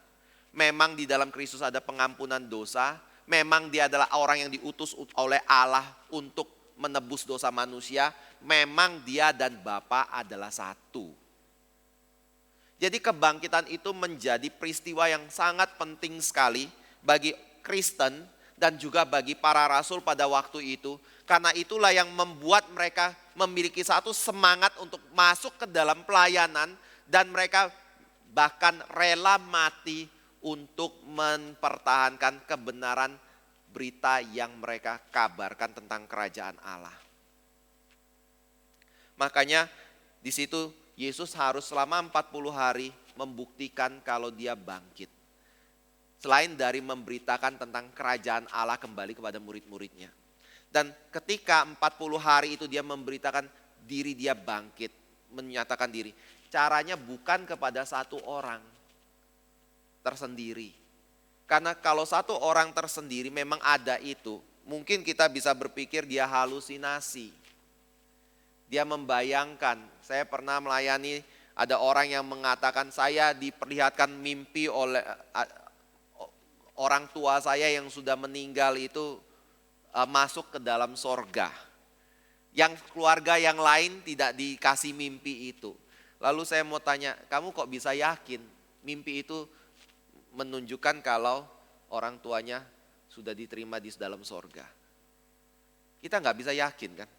Speaker 1: memang di dalam Kristus ada pengampunan dosa, memang dia adalah orang yang diutus oleh Allah untuk menebus dosa manusia, memang dia dan Bapa adalah satu. Jadi kebangkitan itu menjadi peristiwa yang sangat penting sekali bagi Kristen dan juga bagi para rasul pada waktu itu. Karena itulah yang membuat mereka memiliki satu semangat untuk masuk ke dalam pelayanan. Dan mereka bahkan rela mati untuk mempertahankan kebenaran berita yang mereka kabarkan tentang kerajaan Allah. Makanya di situ Yesus harus selama 40 hari membuktikan kalau dia bangkit. Selain dari memberitakan tentang kerajaan Allah kembali kepada murid-muridnya. Dan ketika 40 hari itu dia memberitakan diri dia bangkit, menyatakan diri. Caranya bukan kepada satu orang tersendiri. Karena kalau satu orang tersendiri memang ada itu, mungkin kita bisa berpikir dia halusinasi. Dia membayangkan, saya pernah melayani ada orang yang mengatakan saya diperlihatkan mimpi oleh orang tua saya yang sudah meninggal itu masuk ke dalam sorga. Yang keluarga yang lain tidak dikasih mimpi itu. Lalu saya mau tanya, kamu kok bisa yakin mimpi itu menunjukkan kalau orang tuanya sudah diterima di dalam sorga? Kita nggak bisa yakin kan?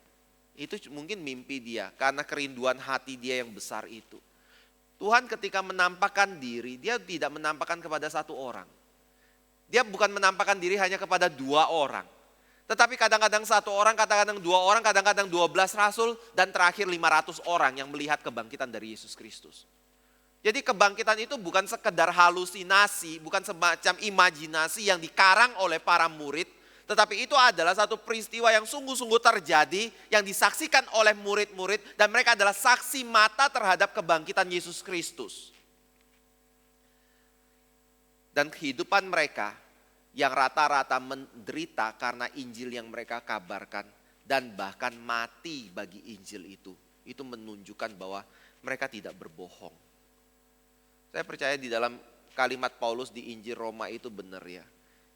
Speaker 1: Itu mungkin mimpi dia karena kerinduan hati dia yang besar itu. Tuhan ketika menampakkan diri, dia tidak menampakkan kepada satu orang. Dia bukan menampakkan diri hanya kepada dua orang. Tetapi kadang-kadang satu orang, kadang-kadang dua orang, kadang-kadang 12 rasul, dan terakhir 500 orang yang melihat kebangkitan dari Yesus Kristus. Jadi kebangkitan itu bukan sekedar halusinasi, bukan semacam imajinasi yang dikarang oleh para murid, tetapi itu adalah satu peristiwa yang sungguh-sungguh terjadi, yang disaksikan oleh murid-murid, dan mereka adalah saksi mata terhadap kebangkitan Yesus Kristus. Dan kehidupan mereka yang rata-rata menderita karena Injil yang mereka kabarkan dan bahkan mati bagi Injil itu menunjukkan bahwa mereka tidak berbohong. Saya percaya di dalam kalimat Paulus di Injil Roma itu benar ya.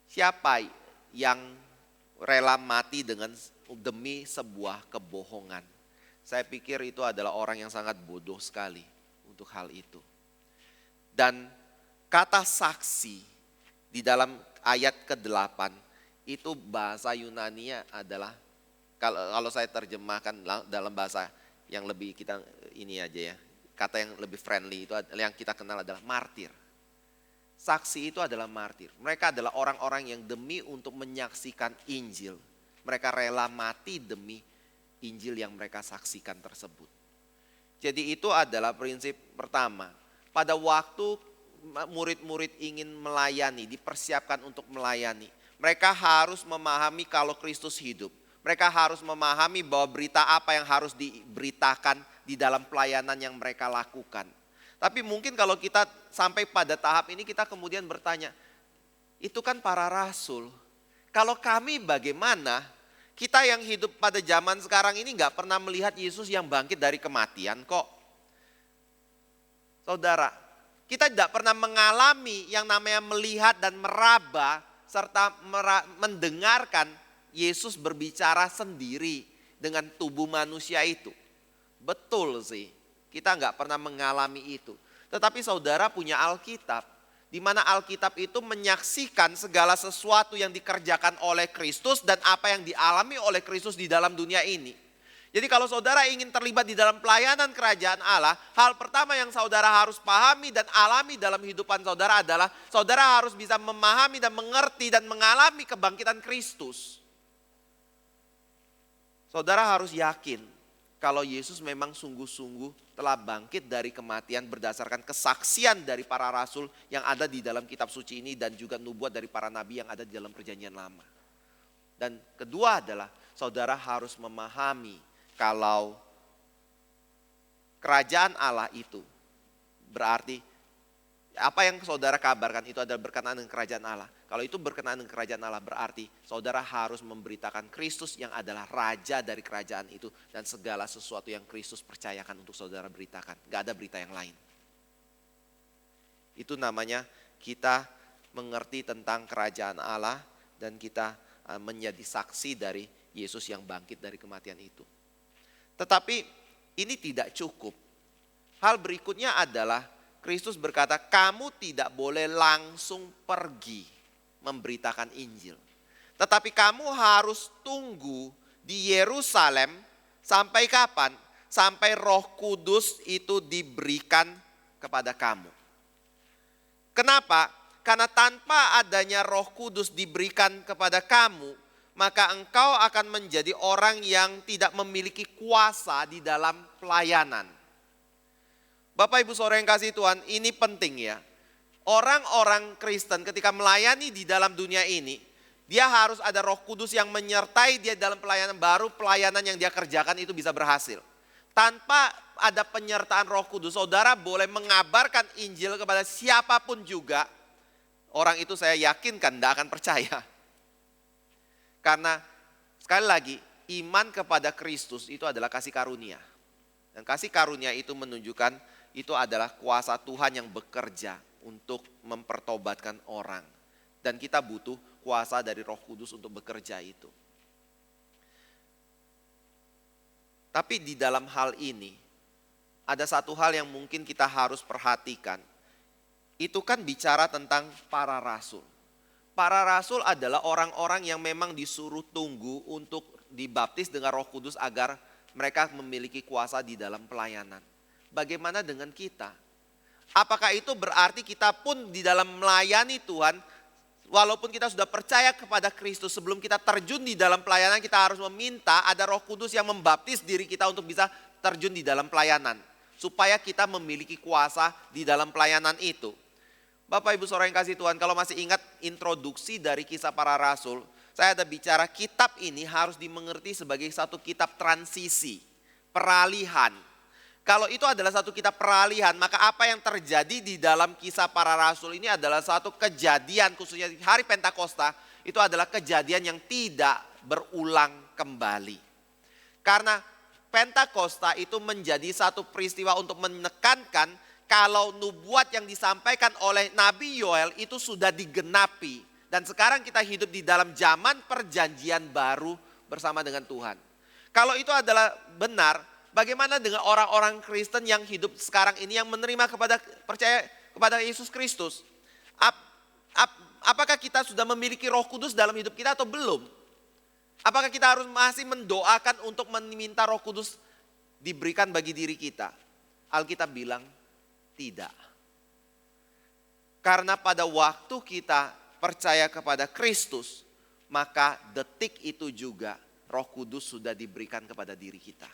Speaker 1: Siapa yang rela mati demi sebuah kebohongan? Saya pikir itu adalah orang yang sangat bodoh sekali untuk hal itu. Dan kata saksi di dalam ayat ke-8 itu bahasa Yunani-nya adalah, kalau saya terjemahkan dalam bahasa yang lebih kita ini aja ya, kata yang lebih friendly itu yang kita kenal adalah martir. Saksi itu adalah martir. Mereka adalah orang-orang yang demi untuk menyaksikan Injil, mereka rela mati demi Injil yang mereka saksikan tersebut. Jadi itu adalah prinsip pertama. Pada waktu murid-murid ingin melayani, dipersiapkan untuk melayani, mereka harus memahami kalau Kristus hidup. Mereka harus memahami bahwa berita apa yang harus diberitakan di dalam pelayanan yang mereka lakukan. Tapi mungkin kalau kita sampai pada tahap ini kita kemudian bertanya, itu kan para rasul. Kalau kami bagaimana? Kita yang hidup pada zaman sekarang ini gak pernah melihat Yesus yang bangkit dari kematian kok. Saudara, kita tidak pernah mengalami yang namanya melihat dan meraba serta mendengarkan Yesus berbicara sendiri dengan tubuh manusia itu. Betul sih, kita gak pernah mengalami itu. Tetapi saudara punya Alkitab, di mana Alkitab itu menyaksikan segala sesuatu yang dikerjakan oleh Kristus dan apa yang dialami oleh Kristus di dalam dunia ini. Jadi kalau saudara ingin terlibat di dalam pelayanan kerajaan Allah, hal pertama yang saudara harus pahami dan alami dalam kehidupan saudara adalah saudara harus bisa memahami dan mengerti dan mengalami kebangkitan Kristus. Saudara harus yakin kalau Yesus memang sungguh-sungguh telah bangkit dari kematian berdasarkan kesaksian dari para rasul yang ada di dalam kitab suci ini dan juga nubuat dari para nabi yang ada di dalam perjanjian lama. Dan kedua adalah saudara harus memahami kalau kerajaan Allah itu berarti apa yang saudara kabarkan itu adalah berkenaan dengan kerajaan Allah. Kalau itu berkenaan dengan kerajaan Allah berarti saudara harus memberitakan Kristus yang adalah raja dari kerajaan itu. Dan segala sesuatu yang Kristus percayakan untuk saudara beritakan. Gak ada berita yang lain. Itu namanya kita mengerti tentang kerajaan Allah dan kita menjadi saksi dari Yesus yang bangkit dari kematian itu. Tetapi ini tidak cukup. Hal berikutnya adalah Kristus berkata, kamu tidak boleh langsung pergi memberitakan Injil. Tetapi kamu harus tunggu di Yerusalem sampai kapan? Sampai Roh Kudus itu diberikan kepada kamu. Kenapa? Karena tanpa adanya Roh Kudus diberikan kepada kamu, maka engkau akan menjadi orang yang tidak memiliki kuasa di dalam pelayanan. Bapak Ibu Saudara yang kasih Tuhan, ini penting ya. Orang-orang Kristen ketika melayani di dalam dunia ini, dia harus ada Roh Kudus yang menyertai dia dalam pelayanan, baru pelayanan yang dia kerjakan itu bisa berhasil. Tanpa ada penyertaan Roh Kudus, saudara boleh mengabarkan Injil kepada siapapun juga, orang itu saya yakinkan tidak akan percaya. Karena sekali lagi, iman kepada Kristus itu adalah kasih karunia. Dan kasih karunia itu menunjukkan itu adalah kuasa Tuhan yang bekerja untuk mempertobatkan orang. Dan kita butuh kuasa dari Roh Kudus untuk bekerja itu. Tapi di dalam hal ini, ada satu hal yang mungkin kita harus perhatikan. Itu kan bicara tentang para rasul. Para rasul adalah orang-orang yang memang disuruh tunggu untuk dibaptis dengan Roh Kudus agar mereka memiliki kuasa di dalam pelayanan. Bagaimana dengan kita? Apakah itu berarti kita pun di dalam melayani Tuhan, walaupun kita sudah percaya kepada Kristus, sebelum kita terjun di dalam pelayanan kita harus meminta ada Roh Kudus yang membaptis diri kita untuk bisa terjun di dalam pelayanan. Supaya kita memiliki kuasa di dalam pelayanan itu. Bapak Ibu Saudara yang kasih Tuhan, kalau masih ingat introduksi dari kisah para rasul, saya ada bicara kitab ini harus dimengerti sebagai satu kitab transisi, peralihan. Kalau itu adalah satu kitab peralihan, maka apa yang terjadi di dalam kisah para rasul ini adalah satu kejadian, khususnya di hari Pentakosta, itu adalah kejadian yang tidak berulang kembali. Karena Pentakosta itu menjadi satu peristiwa untuk menekankan kalau nubuat yang disampaikan oleh Nabi Yoel itu sudah digenapi. Dan sekarang kita hidup di dalam zaman perjanjian baru bersama dengan Tuhan. Kalau itu adalah benar, bagaimana dengan orang-orang Kristen yang hidup sekarang ini yang menerima percaya kepada Yesus Kristus? Apakah kita sudah memiliki Roh Kudus dalam hidup kita atau belum? Apakah kita harus masih mendoakan untuk meminta Roh Kudus diberikan bagi diri kita? Alkitab bilang tidak. Karena pada waktu kita percaya kepada Kristus, maka detik itu juga Roh Kudus sudah diberikan kepada diri kita.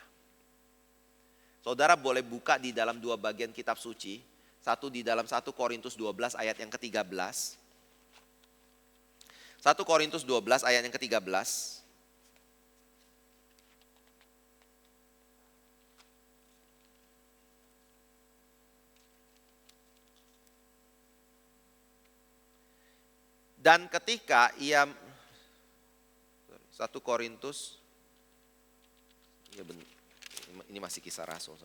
Speaker 1: Saudara boleh buka di dalam dua bagian kitab suci. Satu di dalam 1 Korintus 12 ayat yang ke-13. 1 Korintus 12 ayat yang ke-13. Dan ketika ia 1 Korintus, ya benar, ini masih Kisah Rasul.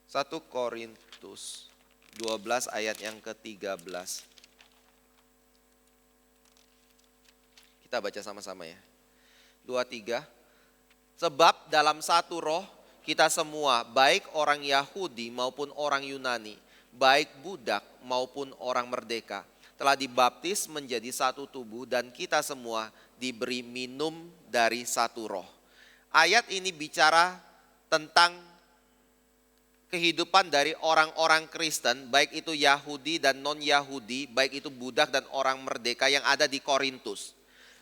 Speaker 1: 1 Korintus 12 ayat yang ke-13. Kita baca sama-sama ya. 2, 3. Sebab dalam satu roh kita semua, baik orang Yahudi maupun orang Yunani, baik budak maupun orang merdeka, telah dibaptis menjadi satu tubuh dan kita semua diberi minum dari satu roh. Ayat ini bicara tentang kehidupan dari orang-orang Kristen, baik itu Yahudi dan non-Yahudi, baik itu budak dan orang merdeka yang ada di Korintus.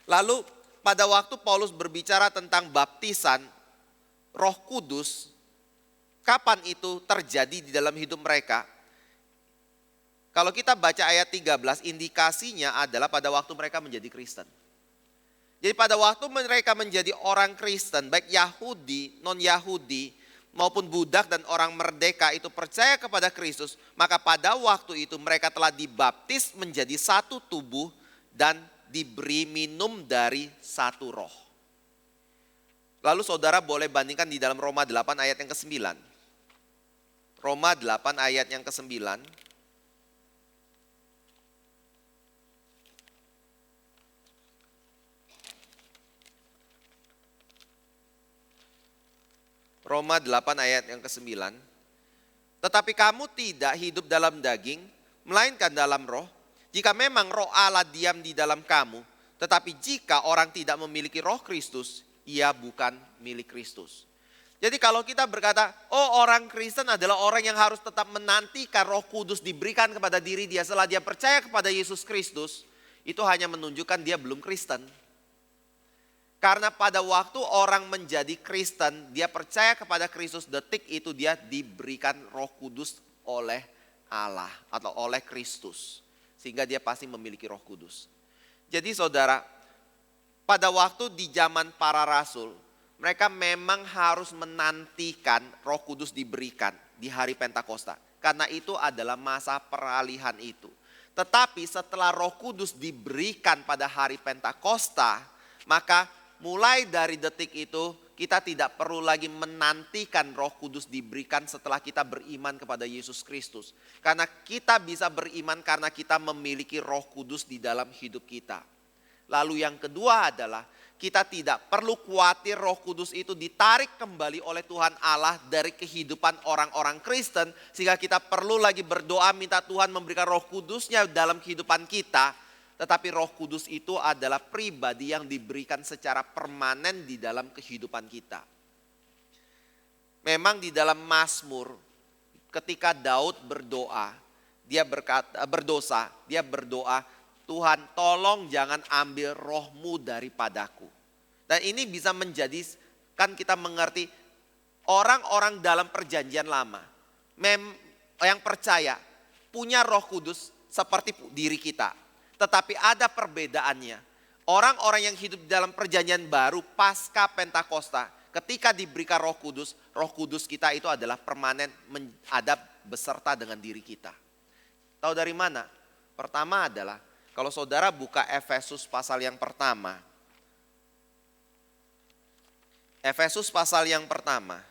Speaker 1: Lalu pada waktu Paulus berbicara tentang baptisan Roh Kudus, kapan itu terjadi di dalam hidup mereka? Kalau kita baca ayat 13, indikasinya adalah pada waktu mereka menjadi Kristen. Jadi pada waktu mereka menjadi orang Kristen, baik Yahudi, non-Yahudi, maupun budak dan orang merdeka itu percaya kepada Kristus, maka pada waktu itu mereka telah dibaptis menjadi satu tubuh dan diberi minum dari satu roh. Lalu saudara boleh bandingkan di dalam Roma 8 ayat yang ke-9. Roma 8 ayat yang ke-9. Roma 8 ayat yang ke-9. Tetapi kamu tidak hidup dalam daging, melainkan dalam roh. Jika memang roh Allah diam di dalam kamu, tetapi jika orang tidak memiliki roh Kristus, ia bukan milik Kristus. Jadi kalau kita berkata, oh orang Kristen adalah orang yang harus tetap menantikan Roh Kudus diberikan kepada diri dia setelah dia percaya kepada Yesus Kristus, itu hanya menunjukkan dia belum Kristen. Karena pada waktu orang menjadi Kristen, dia percaya kepada Kristus, detik itu dia diberikan Roh Kudus oleh Allah atau oleh Kristus. Sehingga dia pasti memiliki Roh Kudus. Jadi saudara, pada waktu di zaman para rasul, mereka memang harus menantikan Roh Kudus diberikan di hari Pentakosta. Karena itu adalah masa peralihan itu. Tetapi setelah Roh Kudus diberikan pada hari Pentakosta, maka mulai dari detik itu kita tidak perlu lagi menantikan Roh Kudus diberikan setelah kita beriman kepada Yesus Kristus. Karena kita bisa beriman karena kita memiliki Roh Kudus di dalam hidup kita. Lalu yang kedua adalah kita tidak perlu khawatir Roh Kudus itu ditarik kembali oleh Tuhan Allah dari kehidupan orang-orang Kristen. Sehingga kita perlu lagi berdoa minta Tuhan memberikan Roh Kudusnya dalam kehidupan kita. Tetapi Roh Kudus itu adalah pribadi yang diberikan secara permanen di dalam kehidupan kita. Memang di dalam Mazmur, ketika Daud berdoa, dia berdosa, dia berdoa, Tuhan tolong jangan ambil rohmu daripadaku. Dan ini bisa menjadikan kita mengerti orang-orang dalam perjanjian lama. Yang percaya punya Roh Kudus seperti diri kita. Tetapi ada perbedaannya. Orang-orang yang hidup dalam perjanjian baru pasca Pentakosta, ketika diberikan Roh Kudus kita itu adalah permanen ada beserta dengan diri kita. Tahu dari mana? Pertama adalah kalau saudara buka Efesus pasal yang pertama. Efesus pasal yang pertama.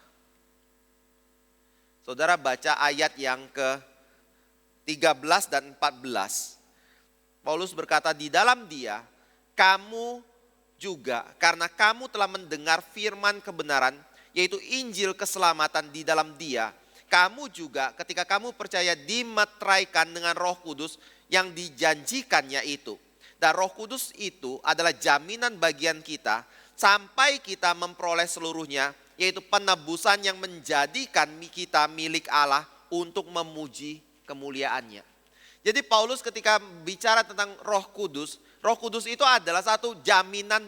Speaker 1: Saudara baca ayat yang ke-13 dan 14. Paulus berkata, di dalam dia kamu juga, karena kamu telah mendengar firman kebenaran, yaitu Injil keselamatan di dalam dia. Kamu juga ketika kamu percaya dimeteraikan dengan Roh Kudus yang dijanjikannya itu. Dan Roh Kudus itu adalah jaminan bagian kita sampai kita memperoleh seluruhnya yaitu penebusan yang menjadikan kita milik Allah untuk memuji kemuliaannya. Jadi Paulus ketika bicara tentang Roh Kudus itu adalah satu jaminan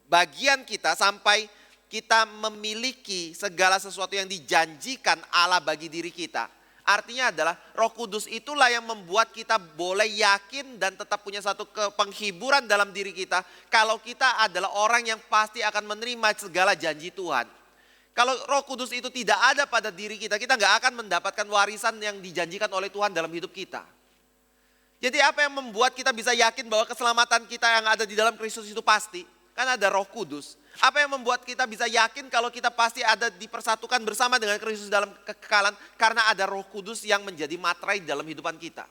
Speaker 1: bagian kita sampai kita memiliki segala sesuatu yang dijanjikan Allah bagi diri kita. Artinya adalah Roh Kudus itulah yang membuat kita boleh yakin dan tetap punya satu penghiburan dalam diri kita. Kalau kita adalah orang yang pasti akan menerima segala janji Tuhan. Kalau Roh Kudus itu tidak ada pada diri kita, kita nggak akan mendapatkan warisan yang dijanjikan oleh Tuhan dalam hidup kita. Jadi apa yang membuat kita bisa yakin bahwa keselamatan kita yang ada di dalam Kristus itu pasti? Kan ada Roh Kudus. Apa yang membuat kita bisa yakin kalau kita pasti ada dipersatukan bersama dengan Kristus dalam kekekalan? Karena ada Roh Kudus yang menjadi materai dalam hidupan kita.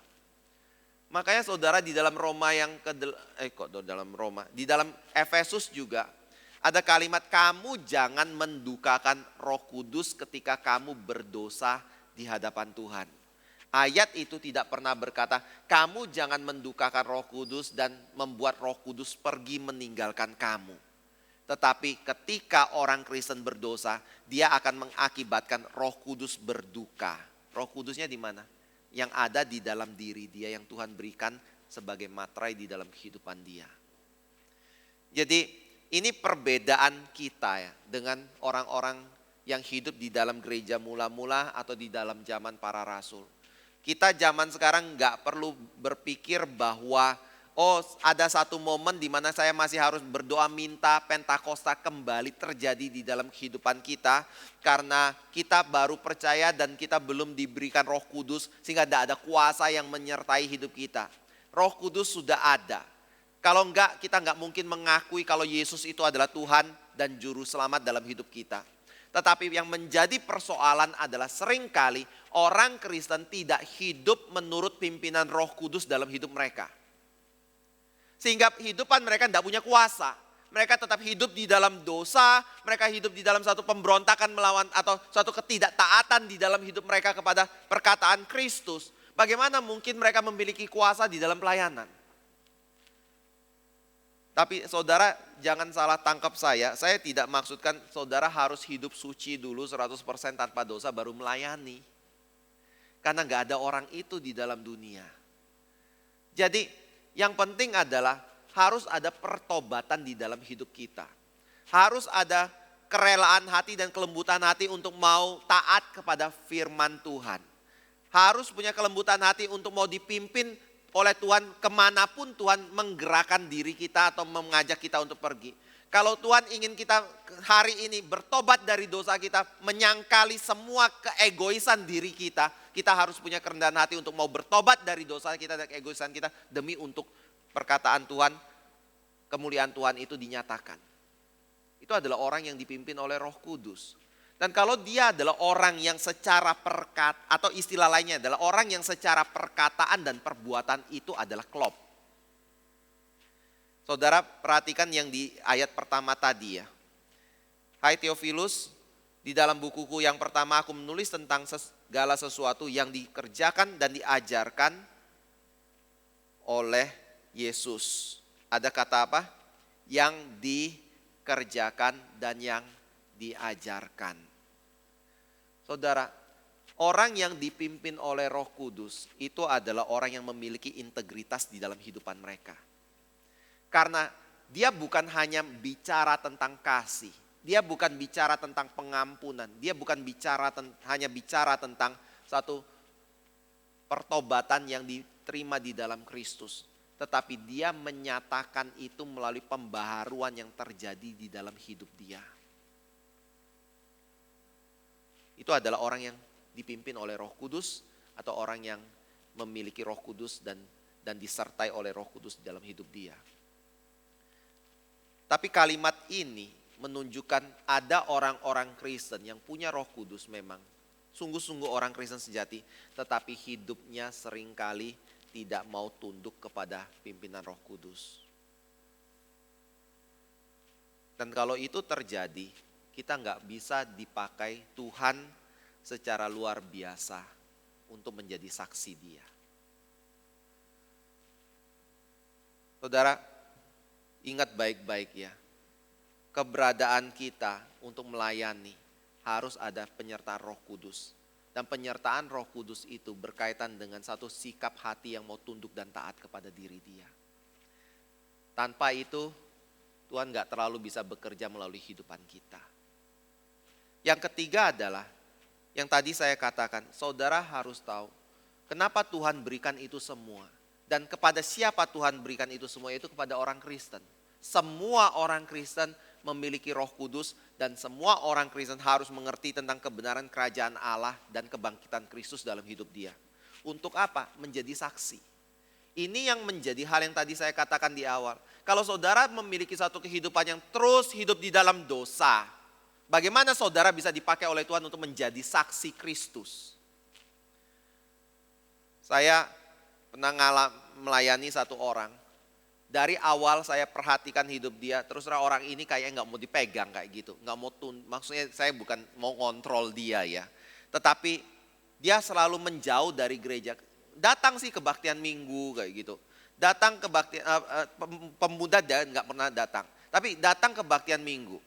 Speaker 1: Makanya saudara di dalam Roma di dalam Efesus juga ada kalimat, kamu jangan mendukakan Roh Kudus ketika kamu berdosa di hadapan Tuhan. Ayat itu tidak pernah berkata, kamu jangan mendukakan Roh Kudus dan membuat Roh Kudus pergi meninggalkan kamu. Tetapi ketika orang Kristen berdosa, dia akan mengakibatkan Roh Kudus berduka. Roh Kudusnya di mana? Yang ada di dalam diri dia yang Tuhan berikan sebagai materai di dalam kehidupan dia. Jadi ini perbedaan kita ya dengan orang-orang yang hidup di dalam gereja mula-mula atau di dalam zaman para rasul. Kita zaman sekarang nggak perlu berpikir bahwa ada satu momen di mana saya masih harus berdoa minta Pentakosta kembali terjadi di dalam kehidupan kita. Karena kita baru percaya dan kita belum diberikan Roh Kudus sehingga tidak ada kuasa yang menyertai hidup kita. Roh Kudus sudah ada. Kalau enggak, kita enggak mungkin mengakui kalau Yesus itu adalah Tuhan dan Juru Selamat dalam hidup kita. Tetapi yang menjadi persoalan adalah seringkali orang Kristen tidak hidup menurut pimpinan Roh Kudus dalam hidup mereka. Sehingga kehidupan mereka tidak punya kuasa. Mereka tetap hidup di dalam dosa, mereka hidup di dalam satu pemberontakan melawan atau suatu ketidaktaatan di dalam hidup mereka kepada perkataan Kristus. Bagaimana mungkin mereka memiliki kuasa di dalam pelayanan? Tapi saudara jangan salah tangkap saya tidak maksudkan saudara harus hidup suci dulu 100% tanpa dosa baru melayani. Karena gak ada orang itu di dalam dunia. Jadi yang penting adalah harus ada pertobatan di dalam hidup kita. Harus ada kerelaan hati dan kelembutan hati untuk mau taat kepada firman Tuhan. Harus punya kelembutan hati untuk mau dipimpin oleh Tuhan kemanapun Tuhan menggerakkan diri kita atau mengajak kita untuk pergi. Kalau Tuhan ingin kita hari ini bertobat dari dosa kita, menyangkali semua keegoisan diri kita, kita harus punya kerendahan hati untuk mau bertobat dari dosa kita dan keegoisan kita demi untuk perkataan Tuhan, kemuliaan Tuhan itu dinyatakan. Itu adalah orang yang dipimpin oleh Roh Kudus. Dan kalau dia adalah orang yang secara atau istilah lainnya adalah orang yang secara perkataan dan perbuatan itu adalah klop. Saudara perhatikan yang di ayat pertama tadi ya. Hai Theophilus, di dalam bukuku yang pertama aku menulis tentang segala sesuatu yang dikerjakan dan diajarkan oleh Yesus. Ada kata apa? Yang dikerjakan dan yang diajarkan. Saudara, orang yang dipimpin oleh Roh Kudus itu adalah orang yang memiliki integritas di dalam kehidupan mereka. Karena dia bukan hanya bicara tentang kasih, dia bukan bicara tentang pengampunan, dia bukan hanya bicara tentang satu pertobatan yang diterima di dalam Kristus. Tetapi dia menyatakan itu melalui pembaharuan yang terjadi di dalam hidup dia. Itu adalah orang yang dipimpin oleh Roh Kudus atau orang yang memiliki Roh Kudus dan disertai oleh Roh Kudus di dalam hidup dia. Tapi kalimat ini menunjukkan ada orang-orang Kristen yang punya Roh Kudus memang. Sungguh-sungguh orang Kristen sejati, tetapi hidupnya seringkali tidak mau tunduk kepada pimpinan Roh Kudus. Dan kalau itu terjadi, kita nggak bisa dipakai Tuhan secara luar biasa untuk menjadi saksi dia. Saudara, ingat baik-baik ya. keberadaan kita untuk melayani harus ada penyertaan Roh Kudus. Dan penyertaan Roh Kudus itu berkaitan dengan satu sikap hati yang mau tunduk dan taat kepada diri Dia. Tanpa itu Tuhan gak terlalu bisa bekerja melalui kehidupan kita. Yang ketiga adalah yang tadi saya katakan, saudara harus tahu kenapa Tuhan berikan itu semua. Dan kepada siapa Tuhan berikan itu semua, yaitu kepada orang Kristen. Semua orang Kristen memiliki Roh Kudus dan semua orang Kristen harus mengerti tentang kebenaran kerajaan Allah dan kebangkitan Kristus dalam hidup dia. Untuk apa? Menjadi saksi. Ini yang menjadi hal yang tadi saya katakan di awal. Kalau saudara memiliki satu kehidupan yang terus hidup di dalam dosa, bagaimana saudara bisa dipakai oleh Tuhan untuk menjadi saksi Kristus? Saya pernah melayani satu orang. Dari awal saya perhatikan hidup dia, terus orang ini kayaknya nggak mau dipegang kayak gitu, nggak mau maksudnya saya bukan mau ngontrol dia ya, tetapi dia selalu menjauh dari gereja. Datang sih kebaktian minggu kayak gitu, datang kebaktian pemuda dia nggak pernah datang, tapi datang kebaktian minggu.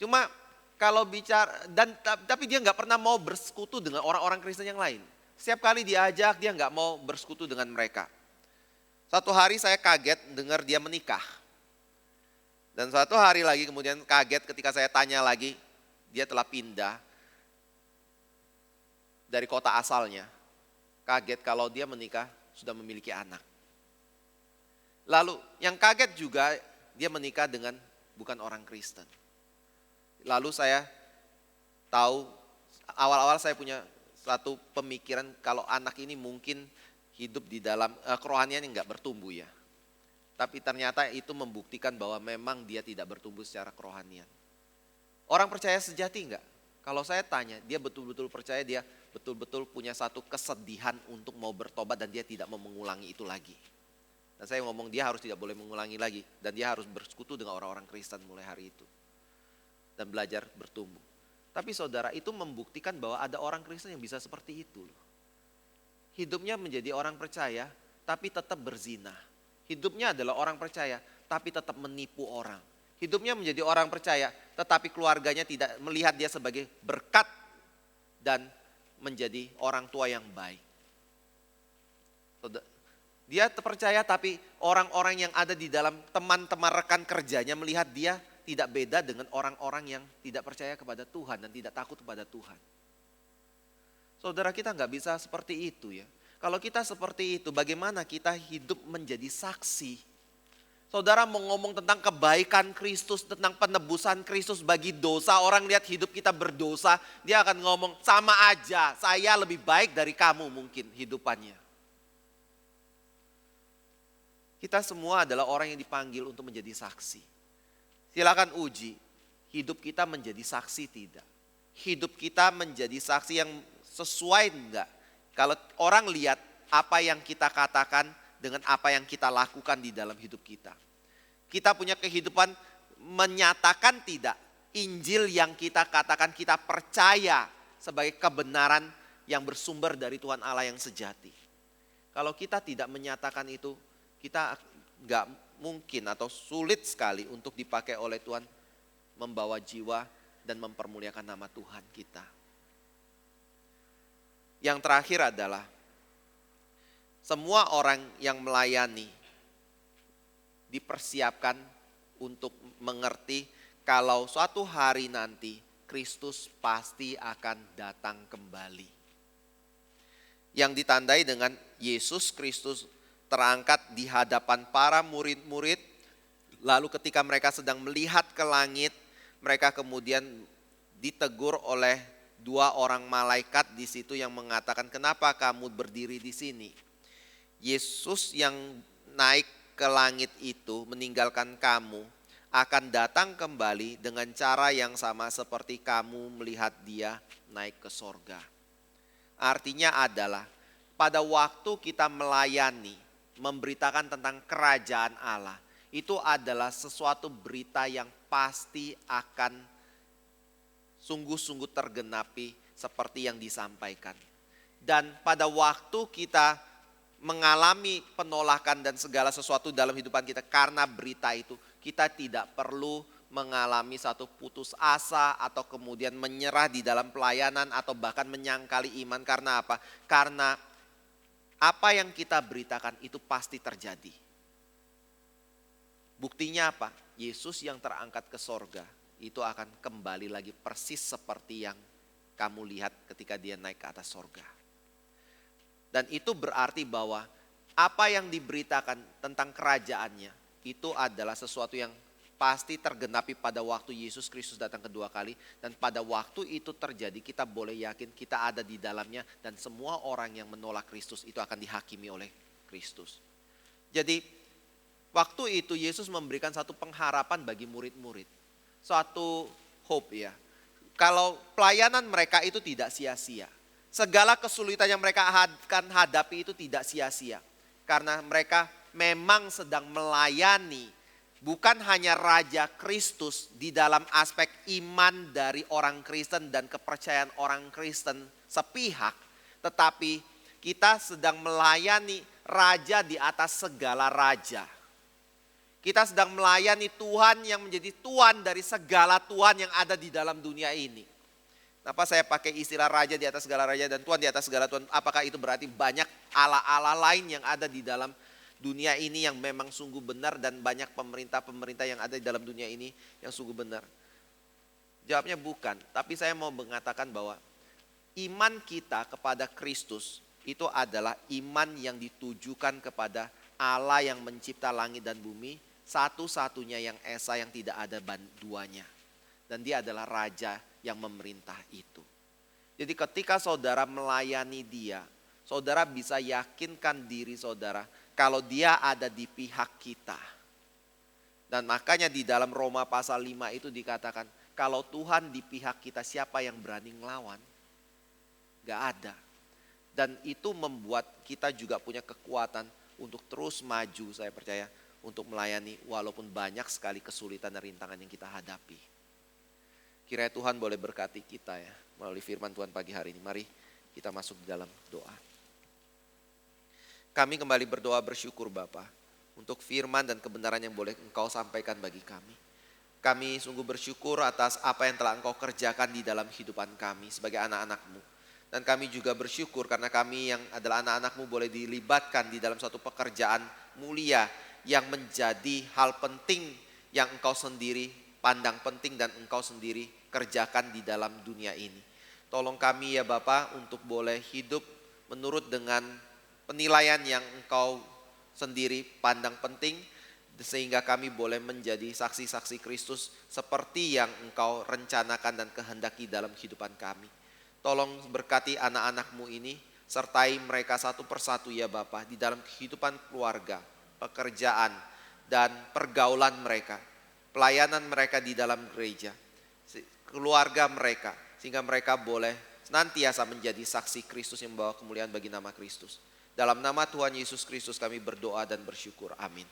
Speaker 1: Cuma kalau bicara tapi dia nggak pernah mau bersekutu dengan orang-orang Kristen yang lain. Setiap kali diajak dia nggak mau bersekutu dengan mereka. Satu hari saya kaget dengar dia menikah. Dan satu hari lagi kemudian kaget ketika saya tanya lagi, dia telah pindah dari kota asalnya. Kaget kalau dia menikah sudah memiliki anak. Lalu yang kaget juga dia menikah dengan bukan orang Kristen. Lalu saya tahu, awal-awal saya punya satu pemikiran kalau anak ini mungkin hidup di dalam kerohanian yang nggak bertumbuh ya. Tapi ternyata itu membuktikan bahwa memang dia tidak bertumbuh secara kerohanian. Orang percaya sejati enggak? Kalau saya tanya, dia betul-betul percaya, dia betul-betul punya satu kesedihan untuk mau bertobat dan dia tidak mau mengulangi itu lagi. Dan saya ngomong dia harus tidak boleh mengulangi lagi. Dan dia harus bersekutu dengan orang-orang Kristen mulai hari itu. Dan belajar bertumbuh. Tapi saudara, itu membuktikan bahwa ada orang Kristen yang bisa seperti itu loh. Hidupnya menjadi orang percaya, tapi tetap berzina. Hidupnya adalah orang percaya, tapi tetap menipu orang. Hidupnya menjadi orang percaya, tetapi keluarganya tidak melihat dia sebagai berkat dan menjadi orang tua yang baik. Dia percaya, tapi orang-orang yang ada di dalam teman-teman rekan kerjanya melihat dia tidak beda dengan orang-orang yang tidak percaya kepada Tuhan dan tidak takut kepada Tuhan. Saudara, kita nggak bisa seperti itu ya. Kalau kita seperti itu, bagaimana kita hidup menjadi saksi? Saudara mau ngomong tentang kebaikan Kristus, tentang penebusan Kristus bagi dosa. Orang lihat hidup kita berdosa, dia akan ngomong sama aja, saya lebih baik dari kamu mungkin hidupannya. Kita semua adalah orang yang dipanggil untuk menjadi saksi. Silakan uji, hidup kita menjadi saksi tidak? Hidup kita menjadi saksi yang sesuai enggak? Kalau orang lihat apa yang kita katakan dengan apa yang kita lakukan di dalam hidup kita. Kita punya kehidupan menyatakan tidak Injil yang kita katakan kita percaya sebagai kebenaran yang bersumber dari Tuhan Allah yang sejati. Kalau kita tidak menyatakan itu, kita enggak mungkin atau sulit sekali untuk dipakai oleh Tuhan membawa jiwa dan mempermuliakan nama Tuhan kita. Yang terakhir adalah semua orang yang melayani dipersiapkan untuk mengerti kalau suatu hari nanti Kristus pasti akan datang kembali. Yang ditandai dengan Yesus Kristus terangkat di hadapan para murid-murid, lalu ketika mereka sedang melihat ke langit, mereka kemudian ditegur oleh dua orang malaikat di situ yang mengatakan, kenapa kamu berdiri di sini? Yesus yang naik ke langit itu meninggalkan kamu akan datang kembali dengan cara yang sama seperti kamu melihat dia naik ke sorga. Artinya adalah pada waktu kita melayani, memberitakan tentang kerajaan Allah, itu adalah sesuatu berita yang pasti akan sungguh-sungguh tergenapi seperti yang disampaikan. Dan pada waktu kita mengalami penolakan dan segala sesuatu dalam hidupan kita karena berita itu, kita tidak perlu mengalami satu putus asa atau kemudian menyerah di dalam pelayanan atau bahkan menyangkali iman. Karena apa? Karena apa yang kita beritakan itu pasti terjadi. Buktinya apa? Yesus yang terangkat ke sorga itu akan kembali lagi persis seperti yang kamu lihat ketika dia naik ke atas sorga. Dan itu berarti bahwa apa yang diberitakan tentang kerajaannya itu adalah sesuatu yang pasti tergenapi pada waktu Yesus Kristus datang kedua kali. Dan pada waktu itu terjadi, kita boleh yakin kita ada di dalamnya. Dan semua orang yang menolak Kristus itu akan dihakimi oleh Kristus. Jadi waktu itu Yesus memberikan satu pengharapan bagi murid-murid. Suatu hope ya. Kalau pelayanan mereka itu tidak sia-sia. Segala kesulitan yang mereka akan hadapi itu tidak sia-sia. Karena mereka memang sedang melayani bukan hanya Raja Kristus di dalam aspek iman dari orang Kristen dan kepercayaan orang Kristen sepihak. Tetapi kita sedang melayani Raja di atas segala raja. Kita sedang melayani Tuhan yang menjadi Tuhan dari segala Tuhan yang ada di dalam dunia ini. Kenapa saya pakai istilah Raja di atas segala raja dan Tuhan di atas segala Tuhan? Apakah itu berarti banyak Allah-Allah lain yang ada di dalam dunia ini yang memang sungguh benar dan banyak pemerintah-pemerintah yang ada di dalam dunia ini yang sungguh benar? Jawabnya bukan, tapi saya mau mengatakan bahwa iman kita kepada Kristus itu adalah iman yang ditujukan kepada Allah yang mencipta langit dan bumi, satu-satunya yang esa yang tidak ada duanya. Dan dia adalah Raja yang memerintah itu. Jadi ketika saudara melayani dia, saudara bisa yakinkan diri saudara kalau dia ada di pihak kita. Dan makanya di dalam Roma pasal 5 itu dikatakan, kalau Tuhan di pihak kita siapa yang berani ngelawan? Gak ada. Dan itu membuat kita juga punya kekuatan untuk terus maju, saya percaya, untuk melayani walaupun banyak sekali kesulitan dan rintangan yang kita hadapi. Kiranya Tuhan boleh berkati kita ya melalui firman Tuhan pagi hari ini. Mari kita masuk dalam doa. Kami kembali berdoa bersyukur Bapa untuk firman dan kebenaran yang boleh Engkau sampaikan bagi kami. Kami sungguh bersyukur atas apa yang telah Engkau kerjakan di dalam kehidupan kami sebagai anak-anak-Mu. Dan kami juga bersyukur karena kami yang adalah anak-anak-Mu boleh dilibatkan di dalam suatu pekerjaan mulia yang menjadi hal penting yang Engkau sendiri pandang penting dan Engkau sendiri kerjakan di dalam dunia ini. Tolong kami ya Bapa untuk boleh hidup menurut dengan penilaian yang Engkau sendiri pandang penting, sehingga kami boleh menjadi saksi-saksi Kristus seperti yang Engkau rencanakan dan kehendaki dalam kehidupan kami. Tolong berkati anak-anak-Mu ini, sertai mereka satu persatu ya Bapa di dalam kehidupan keluarga, pekerjaan, dan pergaulan mereka. Pelayanan mereka di dalam gereja, keluarga mereka, sehingga mereka boleh senantiasa menjadi saksi Kristus yang membawa kemuliaan bagi nama Kristus. Dalam nama Tuhan Yesus Kristus kami berdoa dan bersyukur. Amin.